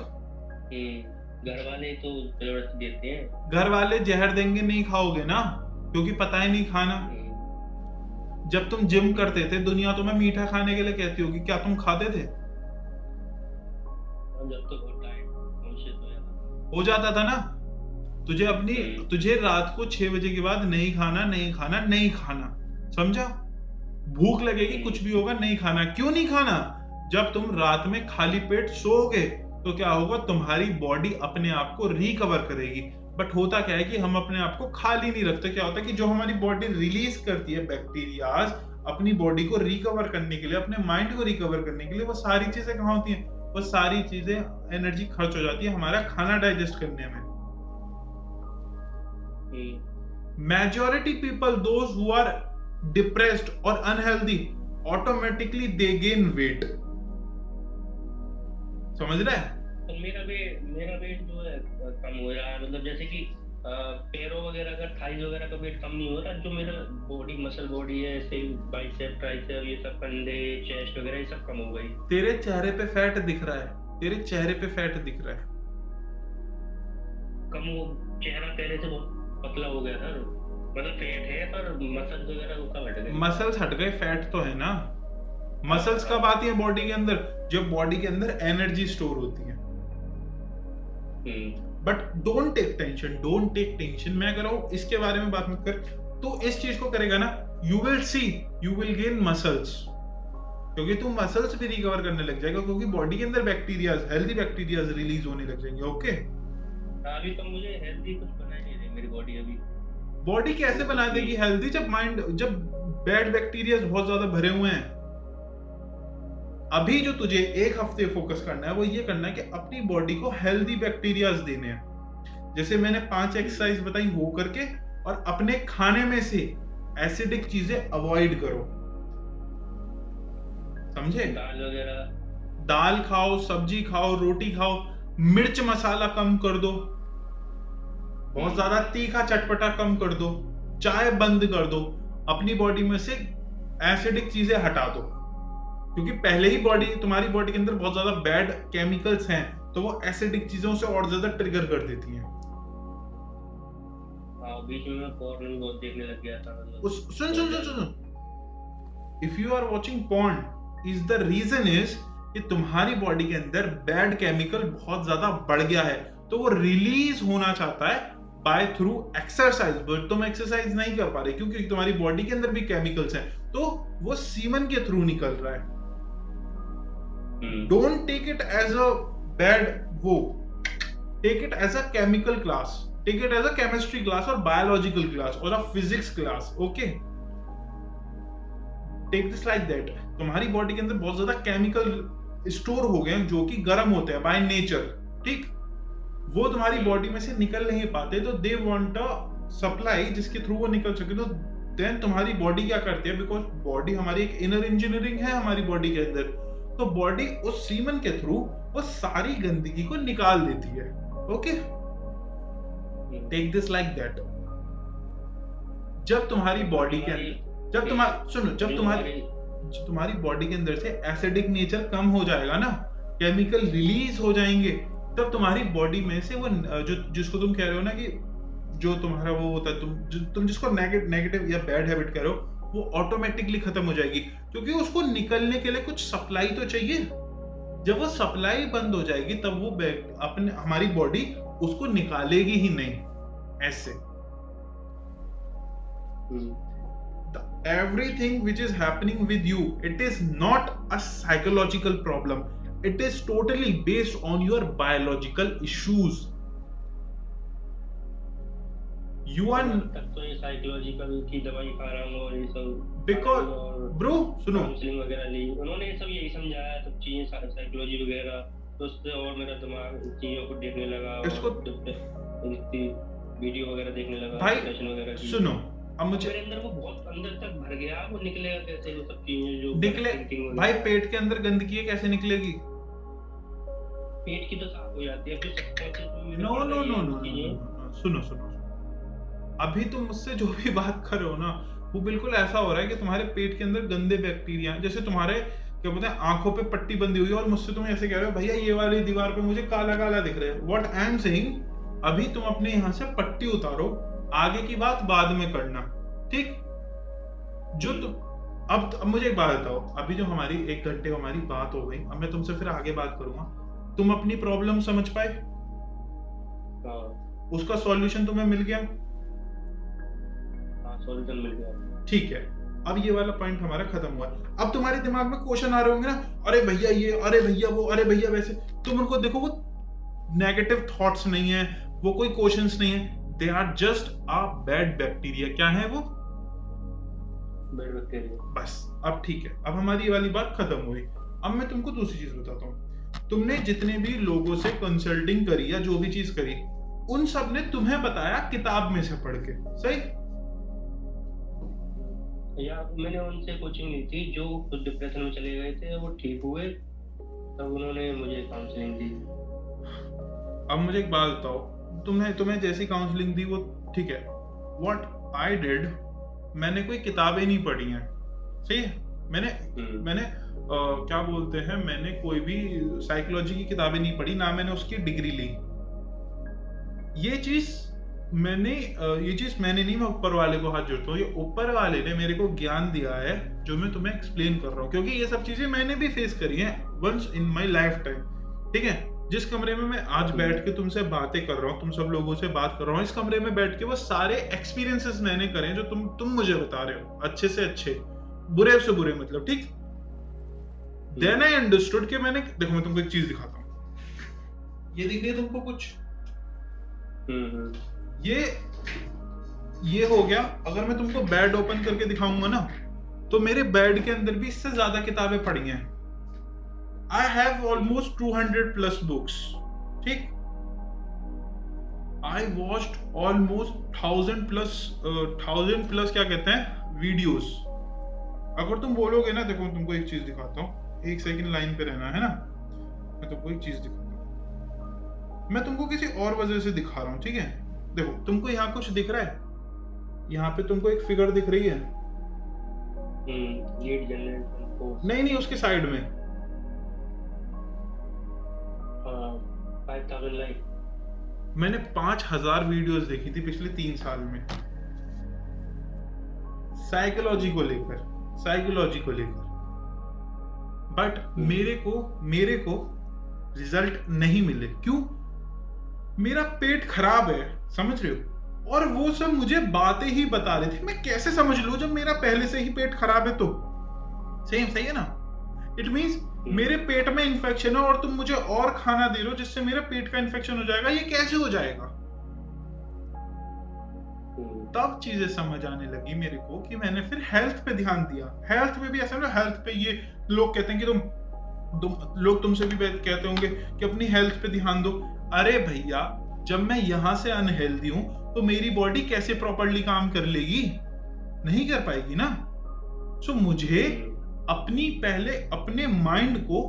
घर वाले तो जबरदस्ती देते हैं। घर वाले जहर देंगे, नहीं खाओगे ना, क्योंकि पता ही नहीं खाना। जब तुम जिम करते थे, दुनिया तुम्हें मीठा खाने के लिए कहती होगी, क्या तुम खाते थे? जब तक हो जाता था ना। तुझे रात को 6 बजे के बाद नहीं खाना, समझा? भूख लगेगी, कुछ भी होगा, नहीं खाना। क्यों नहीं खाना? जब तुम रात में खाली पेट सोओगे तो क्या होगा, तुम्हारी बॉडी अपने आप को रिकवर करेगी। बट होता क्या है कि हम अपने आप को खाली नहीं रखते। क्या होता है कि जो हमारी बॉडी रिलीज करती है बैक्टीरियाज अपनी बॉडी को रिकवर करने के लिए, अपने माइंड को रिकवर करने के लिए, वो सारी चीजें कहाँ होती हैं? वो सारी चीजें एनर्जी खर्च हो जाती है हमारा खाना डाइजेस्ट करने में। Majority people, those who are depressed or unhealthy, automatically they gain weight. समझ रहे हैं? तो मेरा वेट जो है कम हो रहा है, मतलब जैसे कि पैरों वगैरह का, थाइज वगैरह का वेट कम नहीं हो रहा, जो मेरा बॉडी मसल बॉडी है, ऐसे बाइसेप ट्राइसेप ये सब, कंधे चेस्ट वगैरह ये सब कम हो गई। तेरे चेहरे पे फैट दिख रहा है, तेरे चेहरे पे फैट दिख रहा है। कम वो चेहरा पहले से बहुत पतला हो गया था, मतलब फैट है पर मसल्स वगैरह उसका हट गए। मसल्स हट गए, फैट तो है ना। मसल्स कब आती है बॉडी के अंदर? जब बॉडी के अंदर एनर्जी स्टोर होती है। But don't take tension, don't take tension. मैं कह रहा हूं इसके बारे में बात मत कर। तो इस चीज को करेगा ना, you will see, you will gain muscles, क्योंकि तुम मसल्स भी रिकवर करने लग जाएगा, क्योंकि बॉडी के अंदर बैक्टीरियाज, हेल्दी बैक्टीरियाज रिलीज होने लग जाएंगे। ओके, अभी तो मुझे हेल्दी कुछ बना ही नहीं रही मेरी बॉडी। अभी बॉडी कैसे बना देगी हेल्दी जब माइंड, जब बैड बैक्टीरियाज बहुत ज्यादा भरे हुए हैं। अभी जो तुझे एक हफ्ते फोकस करना है वो ये करना है कि अपनी बॉडी को हेल्दी बैक्टीरियाज देने हैं। जैसे मैंने 5 एक्सरसाइज बताई वो करके, और अपने खाने में से एसिडिक चीजें अवॉइड करो, समझे? दाल वगैरह, दाल खाओ, सब्जी खाओ, रोटी खाओ, मिर्च मसाला कम कर दो, बहुत ज्यादा तीखा चटपटा कम कर दो, चाय बंद कर दो, अपनी बॉडी में से एसिडिक चीजें हटा दो, क्योंकि पहले ही तुम्हारी बॉडी के अंदर बहुत ज्यादा बैड केमिकल्स हैं, तो वो एसिडिक चीजों से और ज्यादा ट्रिगर कर देती हैं। बीच में मैं पॉर्न बहुत देखने लग गया था। सुन, if you are watching porn, is the reason is कि तुम्हारी बॉडी के अंदर बैड केमिकल बहुत ज्यादा बढ़ गया है, तो वो रिलीज होना चाहता है बाय थ्रू एक्सरसाइज। बट तुम एक्सरसाइज नहीं कर पा रहे क्योंकि तुम्हारी बॉडी के अंदर भी केमिकल्स हैं, तो वो सीमन के थ्रू निकल रहा है। Don't take it as a bad वो, take it as a chemical class, take it as a chemistry class और बायोलॉजिकल क्लास और a physics class. Okay, take this like that. तुम्हारी बॉडी के अंदर बहुत ज्यादा केमिकल स्टोर हो गए हैं जो कि गर्म होते हैं बाय नेचर, ठीक? वो तुम्हारी बॉडी में से निकल नहीं पाते, तो दे वांट अ सप्लाई जिसके थ्रू वो निकल सके। तो देन तुम्हारी बॉडी क्या करती है, बिकॉज बॉडी हमारी एक इनर इंजीनियरिंग है हमारी बॉडी के अंदर, तो बॉडी उस सीमन के थ्रू वो सारी गंदगी को निकाल देती है। Okay, take this like that. जब तुम्हारी बॉडी के अंदर, जब तुम्हारी बॉडी के अंदर से एसिडिक नेचर कम हो जाएगा ना, केमिकल रिलीज हो जाएंगे, तब तुम्हारी बॉडी में से वो जो जिसको तुम कह रहे हो ना कि जो तुम्हारा वो होता है, तुम जिसको नेगेटिव या बैड हैबिट कह रहे हो, वो ऑटोमेटिकली खत्म हो जाएगी, क्योंकि उसको निकलने के लिए कुछ सप्लाई तो चाहिए। जब वो सप्लाई बंद हो जाएगी तब वो अपने हमारी बॉडी उसको निकालेगी ही नहीं ऐसे। Everything which is happening with you, it is not a psychological problem, it is totally based on your biological issues. You are तो ये साइकोलॉजिकल की दवाई खा रहा हूँ और ये सब, because bro सुनो, काउंसलिंग वगैरह ली, उन्होंने सब यही समझाया सब चीजें, साइकोलॉजी वगैरह, तो उससे और मेरा दिमाग चीजों को देखने लगा, इसको वीडियो वगैरह देखने लगा, भाई सेशन वगैरह की। सुनो, अब मुझे मेरे अंदर वो बहुत अंदर तक भर गया, वो निकलेगा कैसे वो सब चीजें जो निकले? भाई पेट के अंदर गंदगी है, कैसे निकलेगी? पेट की तो साफ हो जाती है, फिर subconscious no no no no, सुनो सुनो, अभी तुम मुझसे जो भी बात कर रहे हो ना, वो बिल्कुल ऐसा हो रहा है कि तुम्हारे पेट के अंदर गंदे बैक्टीरिया, जैसे तुम्हारे क्या बोलते हैं आंखों पे पट्टी बंधी हुई है, और मुझसे तुम ऐसे कह रहे हो भैया ये वाली दीवार पे मुझे काला काला दिख रहा है। व्हाट आई एम सेइंग, अभी तुम अपने यहाँ से पट्टी उतारो, आगे की बात बाद में करना, ठीक? जो तुम अब मुझे एक बात बताओ, अभी जो हमारी 1 घंटे हमारी बात हो गई, अब मैं तुमसे फिर आगे बात करूंगा, तुम अपनी प्रॉब्लम समझ पाए? उसका सॉल्यूशन तुम्हें मिल गया? सॉल्यूशन मिल गया, ठीक है। अब ये वाला पॉइंट हमारा खत्म हुआ। अब तुम्हारे दिमाग में क्वेश्चन आ रहे होंगे ना, अरे भैया ये, अरे भैया वो, अरे भैया वैसे। तुम उनको देखो, वो नेगेटिव थॉट्स नहीं है, वो कोई क्वेश्चंस नहीं है, they are just a bad bacteria. क्या है वो? Bad bacteria. बस अब ठीक है, अब हमारी ये वाली बात खत्म हुई। अब मैं तुमको दूसरी चीज बताता हूँ। तुमने जितने भी लोगों से कंसल्टिंग करी या जो भी चीज करी, उन सब ने तुम्हें बताया किताब में से पढ़ के, सही? या मैंने उनसे कोचिंग ली थी, जो खुद डिप्रेशन में चले गए थे, वो ठीक हुए, तब उन्होंने मुझे काउंसलिंग दी। अब मुझे एक बात बताओ, तुम्हें जैसी काउंसलिंग दी वो ठीक है। व्हाट आई डिड, मैंने कोई किताबें नहीं पढ़ी हैं, सही है? मैंने क्या बोलते हैं, मैंने कोई भी साइकोलॉजी की किताबें नहीं पढ़ी, ना मैंने उसकी डिग्री ली। ये चीज मैंने नहीं, मैं ऊपर वाले को हाथ जोड़ता हूँ, ये ऊपर वाले ने मेरे को ज्ञान दिया है जो मैं तुम्हें एक्सप्लेन कर रहा हूँ, क्योंकि ये सब चीजें मैंने भी फेस करी हैं once in my life time, ठीक है? जिस कमरे में मैं आज बैठ के तुमसे बातें कर रहा हूँ, तुम सब लोगों से बात कर रहा हूँ, इस कमरे में बैठ के वो सारे एक्सपीरियंसेस मैंने करे हैं जो तुम मुझे बता रहे हो, अच्छे से अच्छे, बुरे से बुरे, मतलब, ठीक? देन आई अंडरस्टूड कि मैंने, देखो मैं तुमको एक चीज दिखाता हूँ, ये दिख रही है तुमको कुछ? ये हो गया। अगर मैं तुमको बेड ओपन करके दिखाऊंगा ना, तो मेरे बेड के अंदर भी इससे ज्यादा किताबें पड़ी हैं। आई हैव ऑलमोस्ट 200+ बुक्स, ठीक? आई वॉच्ड ऑलमोस्ट 1000+ क्या कहते हैं, वीडियोस। अगर तुम बोलोगे ना, देखो तुमको एक चीज दिखाता हूँ, एक सेकंड लाइन पे रहना है ना, मैं तुमको एक चीज दिखाता हूँ, मैं तुमको किसी और वजह से दिखा रहा हूँ, ठीक है? देखो तुमको यहाँ कुछ दिख रहा है, यहाँ पे तुमको एक फिगर दिख रही है, लीड जनरेशन, नहीं उसके साइड में 5000 लाइक। मैंने 5000 वीडियोस देखी थी पिछले 3 साल में, साइकोलॉजी को लेकर, बट मेरे को रिजल्ट नहीं मिले। क्यों? मेरा पेट खराब है, समझ रहे हो? और वो सब मुझे बातें ही बता रहे थे, मैं कैसे समझ लूं जब मेरा पहले से ही पेट खराब है? तो सही है ना? इट मींस मेरे पेट में इन्फेक्शन है और तुम मुझे और खाना दे रहे हो जिससे मेरे पेट का इन्फेक्शन हो जाएगा, ये कैसे हो जाएगा? तब चीजें समझ आने लगी मेरे को कि मैंने फिर हेल्थ पे ध्यान दिया। हेल्थ में भी ऐसा ना, हेल्थ पे ये लोग कहते हैं कि लोग तुमसे भी कहते होंगे कि अपनी हेल्थ पे ध्यान दो। अरे भैया, जब मैं यहां से अनहेल्दी हूं तो मेरी बॉडी कैसे प्रॉपर्ली काम कर लेगी? नहीं कर पाएगी ना। सो मुझे पहले अपने माइंड को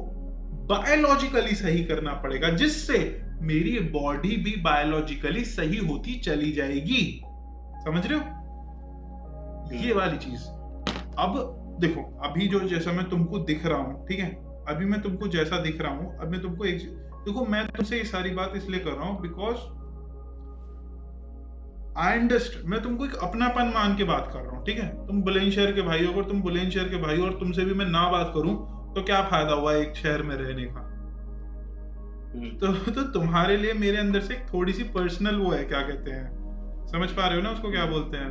बायोलॉजिकली सही करना पड़ेगा, जिससे मेरी बॉडी भी बायोलॉजिकली सही होती चली जाएगी। समझ रहे हो? ये वाली चीज। अब देखो, अभी जो जैसा मैं तुमको दिख रहा हूं, ठीक है? अभी मैं तुमको जैसा दिख रहा हूं, अब मैं तुमको देखो, मैं तुमसे ये सारी बात इसलिए कर रहा हूं बिकॉज आई अंडरस्टैंड, मैं तुमको एक अपनापन मान के बात कर रहा हूँ, ठीक है? तुम बुलंदशहर के भाई हो, अगर तुम बुलंदशहर के भाई हो और तुमसे भी मैं ना बात करूं तो क्या फायदा हुआ एक शहर में रहने का? तो तुम्हारे लिए मेरे अंदर से थोड़ी सी पर्सनल वो है, क्या कहते हैं, समझ पा रहे हो ना उसको, क्या बोलते हैं,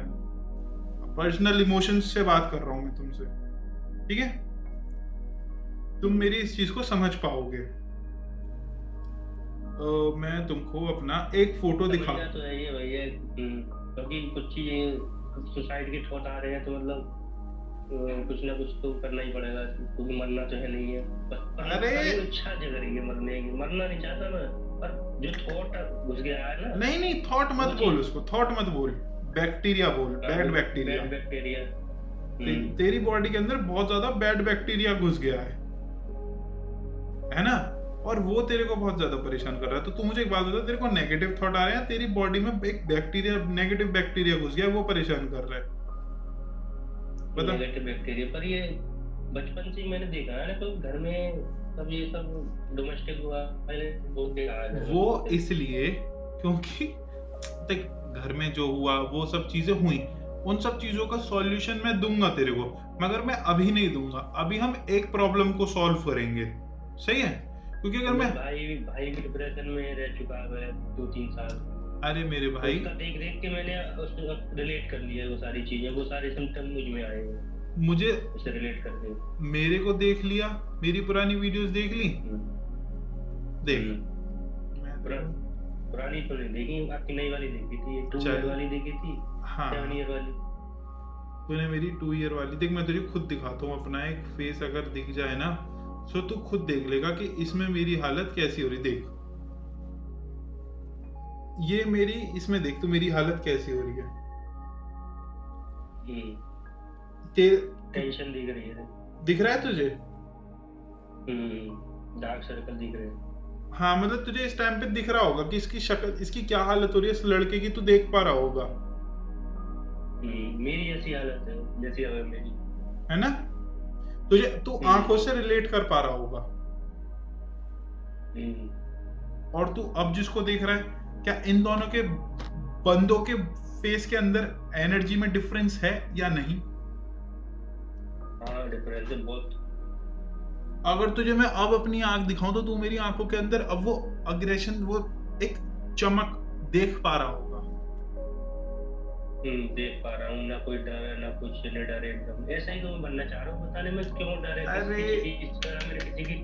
पर्सनल इमोशंस से बात कर रहा हूं मैं तुमसे, ठीक है? तुम मेरी इस चीज को समझ पाओगे। मैं तुमको अपना एक फोटो दिखा, तो है ये भैया, क्योंकि कुछ चीजें सुसाइड के थॉट आ रहे हैं, तो मतलब कुछ ना कुछ तो करना ही पड़ेगा, क्योंकि मरना तो है नहीं है। अरे इच्छा जग रही है मरने की, मरना नहीं चाहता मैं, पर जो थॉट घुस गया है ना। नहीं थॉट मत बोल उसको, थॉट मत बोल, बैक्टीरिया बोल, बैड बैक्टीरिया। तेरी बॉडी के अंदर बहुत ज्यादा बैड बैक्टीरिया घुस गया है ना? और वो तेरे को बहुत ज्यादा परेशान कर रहा है। तो तू मुझे एक बात बता, तेरे को नेगेटिव थॉट आ रहे हैं, तेरी बॉडी में एक नेगेटिव बैक्टीरिया घुस गया, वो परेशान कर रहा है, बता? नेगेटिव बैक्टीरिया, पर ये बचपन से मैंने देखा है ना, तो घर में सब ये सब डोमेस्टिक हुआ बहुत देखा है वो, इसलिए क्योंकि देख, घर में जो हुआ वो सब चीजें हुई, उन सब चीजों का सॉल्यूशन मैं दूंगा तेरे को, मगर मैं अभी नहीं दूंगा। अभी हम एक प्रॉब्लम को सॉल्व करेंगे, सही है? क्योंकि अगर मैं भाई भी डिप्रेशन में रह चुका है 2-3 साल। अरे मेरे भाई, उसका देख के मैंने उसको रिलेट कर लिया, वो सारी चीजें, वो सारे सिम्टम मुझ में आए हैं, मुझे उससे रिलेट करके। मेरे को देख लिया, मेरी पुरानी वीडियोस देख ली, देख। मैं पुरानी तो नहीं देखी, आपकी नई वाली देखी थी, 2 ईयर वाली देखी थी। हाँ, 7 ईयर वाली। तूने मेरी 2 ईयर वाली देख, मैं तुझे खुद दिखाता हूँ अपना एक फेस, अगर दिख जाए ना सो तू खुद देख लेगा कि इसमें मेरी हालत कैसी हो रही। देख ये मेरी, इसमें देख तू मेरी हालत कैसी हो रही है। टेंशन दिख रही है। दिख रहा है तुझे? डार्क सर्कल दिख रहे हैं। हाँ मतलब तुझे इस टाइम पे दिख रहा होगा कि इसकी शक्ल, इसकी क्या हालत हो रही है इस लड़के की, तू देख पा रहा होगा। मेरी ऐसी हालत है जैसी है मेरी, है ना? तुझे तू आंखों से रिलेट कर पा रहा होगा। और तू अब जिसको देख रहा है, क्या इन दोनों के बंदों के फेस के अंदर एनर्जी में डिफरेंस है या नहीं? हाँ डिफरेंस है बहुत। अगर तुझे मैं अब अपनी आंख दिखाऊं तो तू मेरी आंखों के अंदर अब वो अग्रेशन, वो एक चमक देख पा रहा होगा। देख पा रहा हूँ, ना कोई डर है ना कुछ, नहीं डर एकदम। ऐसा ही तो मैं बनना चाह रहा हूँ, पता नहीं मैं क्यों डर है। अरे इस तरह मैंने किसी की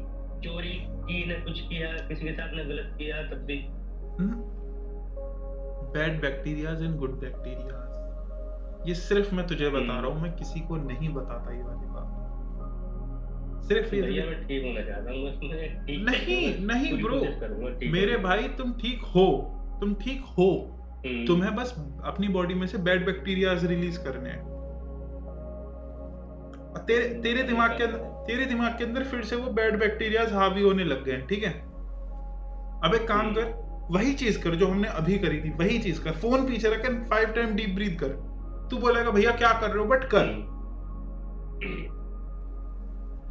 चोरी की ना कुछ किया, किसी के साथ ना गलत किया, तब भी bad bacterias and good bacterias, ये सिर्फ मैं तुझे बता रहा हूँ, मैं किसी को नहीं बताता ये वाली बात। सिर्फ ये भैया मैं ठीक होना चाहता हूँ, बस मैं ठीक नहीं ब्रो, मेरे भाई तुम ठीक हो, तुम ठीक हो। तुम्हें बस अपनी बॉडी में से बैड बैक्टीरियाज रिलीज करने हैं। तेरे दिमाग के अंदर फिर से वो बैड बैक्टीरियाज हावी होने लग गए हैं। ठीक है, अब एक काम कर, वही चीज कर जो हमने अभी करी थी, वही चीज कर। फोन पीछे रख के 5 टाइम डीप ब्रीथ कर। तू बोलेगा भैया क्या कर रहे हो, बट कर।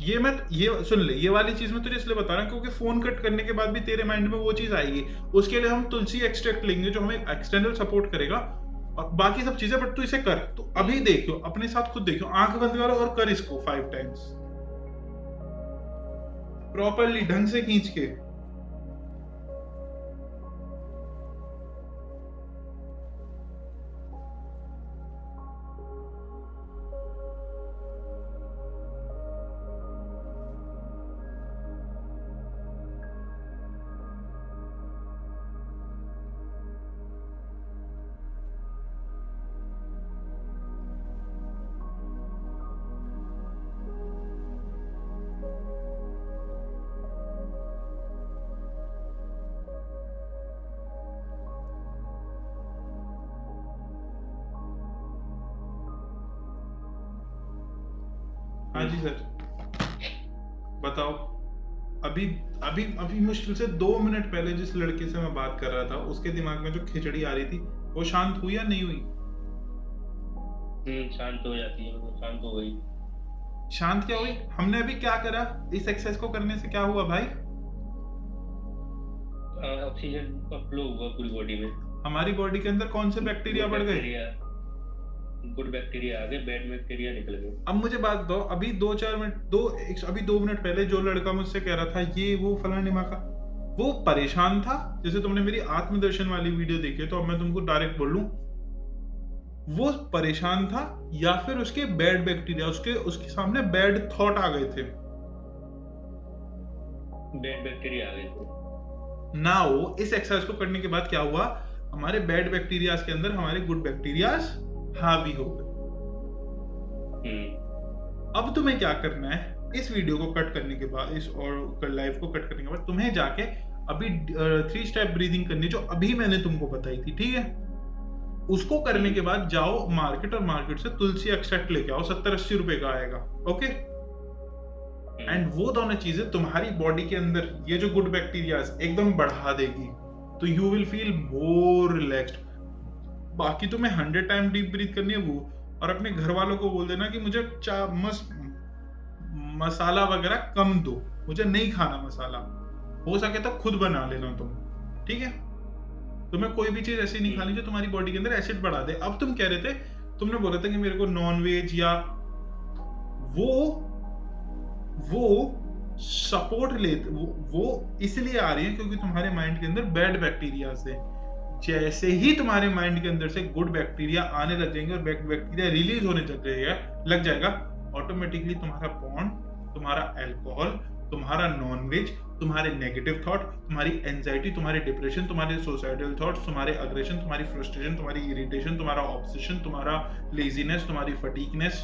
ये सुन ले, ये वाली चीज मैं तुझे इसलिए बता रहा हूं क्योंकि फोन कट करने के बाद भी तेरे माइंड में वो चीज आएगी। उसके लिए हम तुलसी एक्सट्रैक्ट लेंगे जो हमें एक्सटर्नल सपोर्ट करेगा और बाकी सब चीजें, बट तू इसे कर। तो अभी देखियो, अपने साथ खुद देखियो, आंख बंद करो और कर इसको 5 टाइम्स प्रॉपरली, ढंग से खींच के। हाँ जी सर बताओ। अभी अभी अभी मुश्किल से 2 मिनट पहले जिस लड़के से मैं बात कर रहा था, उसके दिमाग में जो खिचड़ी आ रही थी वो शांत हुई या नहीं हुई? शांत हो जाती है, शांत हो गई। शांत क्या हुई? हमने अभी क्या करा? इस एक्सरसाइज को करने से क्या हुआ भाई? ऑक्सीजन का फ्लो हुआ पूरी बॉडी में। हमारी बॉडी के अंदर कौन से बैक्टीरिया बढ़ गए? गुड बैक्टीरिया आ गए, बैड बैक्टीरिया निकल गए। अब मुझे बात दो, अभी 2-4 मिनट अभी 2 मिनट पहले जो लड़का मुझसे कह रहा था ये वो फलाने माका, वो परेशान था। जैसे तुमने मेरी आत्मदर्शन वाली वीडियो देखी तो अब मैं तुमको डायरेक्ट बोल लूं, वो परेशान था या फिर उसके बैड बैक्टीरिया, उसके सामने बैड थॉट आ गए थे? बैड बैक्टीरिया आ गए थे। नाउ इस एक्सरसाइज को करने के बाद क्या हुआ, हमारे बैड बैक्टीरियाज के अंदर हमारे गुड बैक्टीरियाज हावी हो गए। अब तुम्हें क्या करना है, इस वीडियो को कट करने के बाद, इस और लाइव को कट करने के बाद तुम्हें जाके अभी 3 स्टेप ब्रीदिंग करनी जो अभी मैंने तुमको बताई थी। ठीक है, उसको करने के बाद जाओ मार्केट और मार्केट से तुलसी एक्सट्रैक्ट लेके आओ, 70-80 रुपए का आएगा। ओके, एंड वो दोनों चीजें तुम्हारी बॉडी के अंदर ये जो गुड बैक्टीरिया एकदम बढ़ा देगी, तो you will feel more relaxed. बाकी तुम्हें 100 टाइम डीप ब्रीथ करनी है वो, और अपने घर वालों को बोल देना कि मुझे मसाला वगैरह कम दो, मुझे नहीं खाना मसाला, हो सके तो खुद बना लेना तुम। ठीक है, तुम्हें कोई भी चीज ऐसी नहीं खानी जो तुम्हारी बॉडी के अंदर एसिड बढ़ा दे। अब तुम कह रहे थे, तुमने बोला था कि मेरे को नॉन वेज या वो सपोर्ट लेते, वो इसलिए आ रही है क्योंकि तुम्हारे माइंड के अंदर बैड बैक्टीरिया से, जैसे ही तुम्हारे माइंड के अंदर से गुड बैक्टीरिया आने लग जाएंगे और बैड बैक्टीरिया रिलीज होने लग जाएगा, ऑटोमेटिकली तुम्हारा पॉर्न, तुम्हारा अल्कोहल, तुम्हारा नॉनवेज, तुम्हारे नेगेटिव थॉट, तुम्हारी एंजाइटी, तुम्हारे डिप्रेशन, तुम्हारे सुसाइडल थॉट्स, तुम्हारे अग्रेशन, तुम्हारी फ्रस्ट्रेशन, तुम्हारी इरिटेशन, तुम्हारा ऑब्सेशन, तुम्हारा लेजीनेस, तुम्हारी फटीकनेस,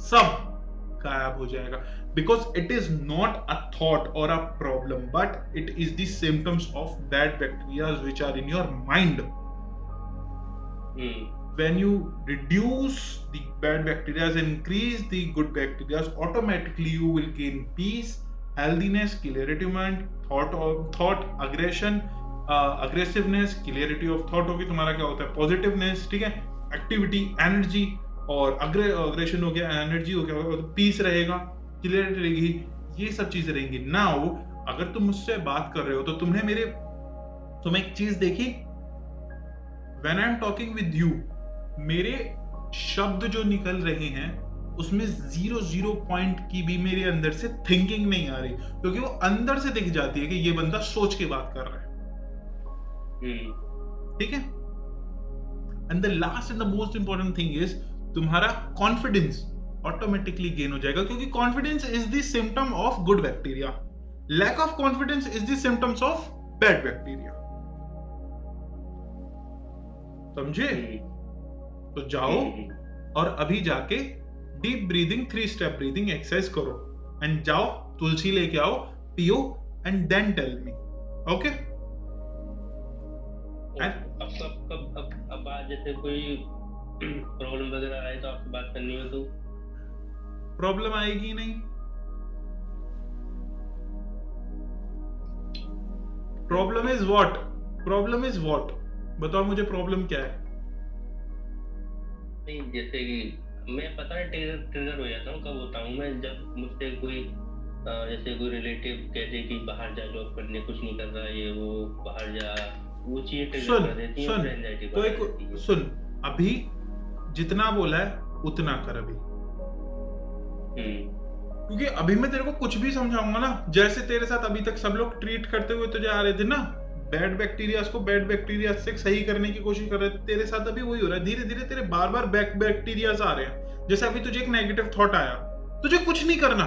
सब गायब हो जाएगा, because it is not a thought और a problem, but it is the symptoms of bad bacteria which are in your mind. When you reduce the bad bacteria and increase the good bacteria, automatically you will gain peace, healthiness, clarity of mind, thought, aggression, aggressiveness, clarity of thought होगी तुम्हारा क्या होता है positiveness, ठीक है, activity, energy, और aggression हो गया, energy हो गया, peace रहेगा, clarity रहेगी, ये सब चीजें रहेंगी. Now अगर तुम मुझसे बात कर रहे हो तो तुम एक चीज देखी, when I am talking with you, मेरे शब्द जो निकल रहे हैं उसमें 0 पॉइंट की भी मेरे अंदर से थिंकिंग नहीं आ रही, क्योंकि वो अंदर से दिख जाती है कि ये बंदा सोच के बात कर रहा है. ठीक है. And the last and the most important thing is तुम्हारा कॉन्फिडेंस ऑटोमेटिकली गेन हो जाएगा, क्योंकि confidence is the symptom of good bacteria, lack of confidence is the symptoms of bad bacteria. समझे? तो जाओ और अभी जाके deep breathing 3 step breathing exercise करो, एंड जाओ तुलसी लेके आओ, पियो, and then tell me. Okay? अब बात जैसे कोई प्रॉब्लम वगैरह आए तो आपसे बात करनी हो तो प्रॉब्लम आएगी नहीं. Problem is what? बताओ मुझे प्रॉब्लम क्या है. नहीं, जैसे कि मैं पता है ट्रिगर हो जाता हूँ, कब होता हूँ मैं, जब मुझसे कोई जैसे कोई रिलेटिव कहते कि बाहर जा, जॉब करने, कुछ नहीं कर रहा है, ये वो बाहर जा, वो चीजें ट्रिगर कर देती हैं, एंजाइटी बढ़ा देती है. सुन, अभी जितना बोला है उतना कर अभी, क्योंकि अभी मैं तेरे को कुछ भी समझाऊंगा ना, जैसे तेरे साथ अभी तक सब लोग ट्रीट करते हुए तुझे आ रहे थे ना, बैड बैक्टीरिया को बैड बैक्टीरिया से सही करने की कोशिश कर रहे थे, तेरे साथ अभी वही हो रहा है. धीरे धीरे तेरे बार बार बैक्टीरिया आ रहे हैं. जैसे अभी तुझे एक नेगेटिव थॉट आया, तुझे कुछ नहीं करना,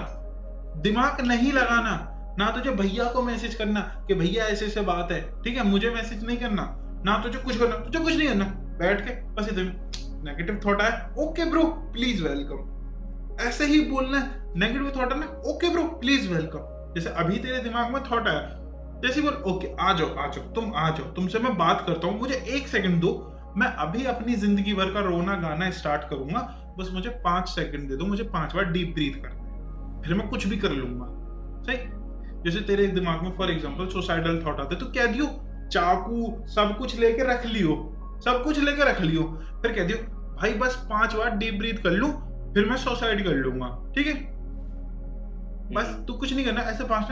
दिमाग नहीं लगाना, ना तुझे भैया को मैसेज करना कि भैया ऐसे ऐसे बात है, ठीक है, मुझे मैसेज नहीं करना, ना तुझे कुछ करना, तुझे कुछ नहीं करना, बैठ के बस इधर नेगेटिव थॉट आया, ओके ब्रो प्लीज वेलकम, ऐसे ही बोलना है. नेगेटिव थॉट है ना, ओके ब्रो प्लीज वेलकम. जैसे अभी तेरे दिमाग में थॉट आया, जैसे बोल ओके आ जाओ, तुम आ जाओ, तुमसे मैं बात करता हूँ, मुझे 1 सेकंड दो, मैं अभी अपनी जिंदगी भर का रोना गाना स्टार्ट करूंगा, बस मुझे 5 सेकंड दे दो, मुझे 5 बार डीप ब्रीथ करना है, फिर मैं कुछ भी कर लूंगा. सही. जैसे तेरे दिमाग में फॉर एग्जांपल सुसाइडल थॉट आते तो कह दियो चाकू सब कुछ लेके रख लियो, फिर कह दियो भाई बस 5 बार डीप ब्रीथ कर लूं, फिर मैं सुसाइड कर लूंगा. ठीक है, बस तू कुछ नहीं करना, ऐसे 5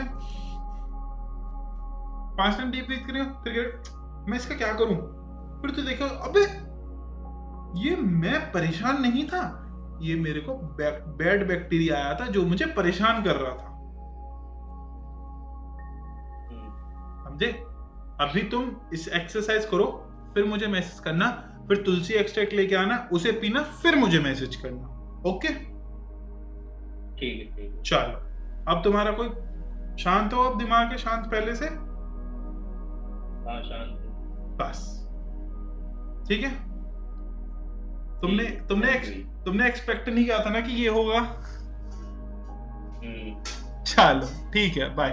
टाइम डीप ब्रीथ करियो, फिर मैं इसका क्या करूं, फिर तू देखो अबे ये मैं परेशान नहीं था, ये मेरे को बैड बैक्टीरिया आया था जो मुझे परेशान कर रहा था. समझे? अभी तुम इस एक्सरसाइज करो, फिर मुझे मैसेज करना, फिर तुलसी एक्सट्रैक्ट लेके आना, उसे पीना, फिर मुझे मैसेज करना. ओके? ठीक है. चलो, अब तुम्हारा कोई शांत हो, अब दिमाग है शांत पहले से? हाँ, शांत. बस ठीक है. तुमने एक्सपेक्ट नहीं किया था ना कि ये होगा. चलो ठीक है, बाय.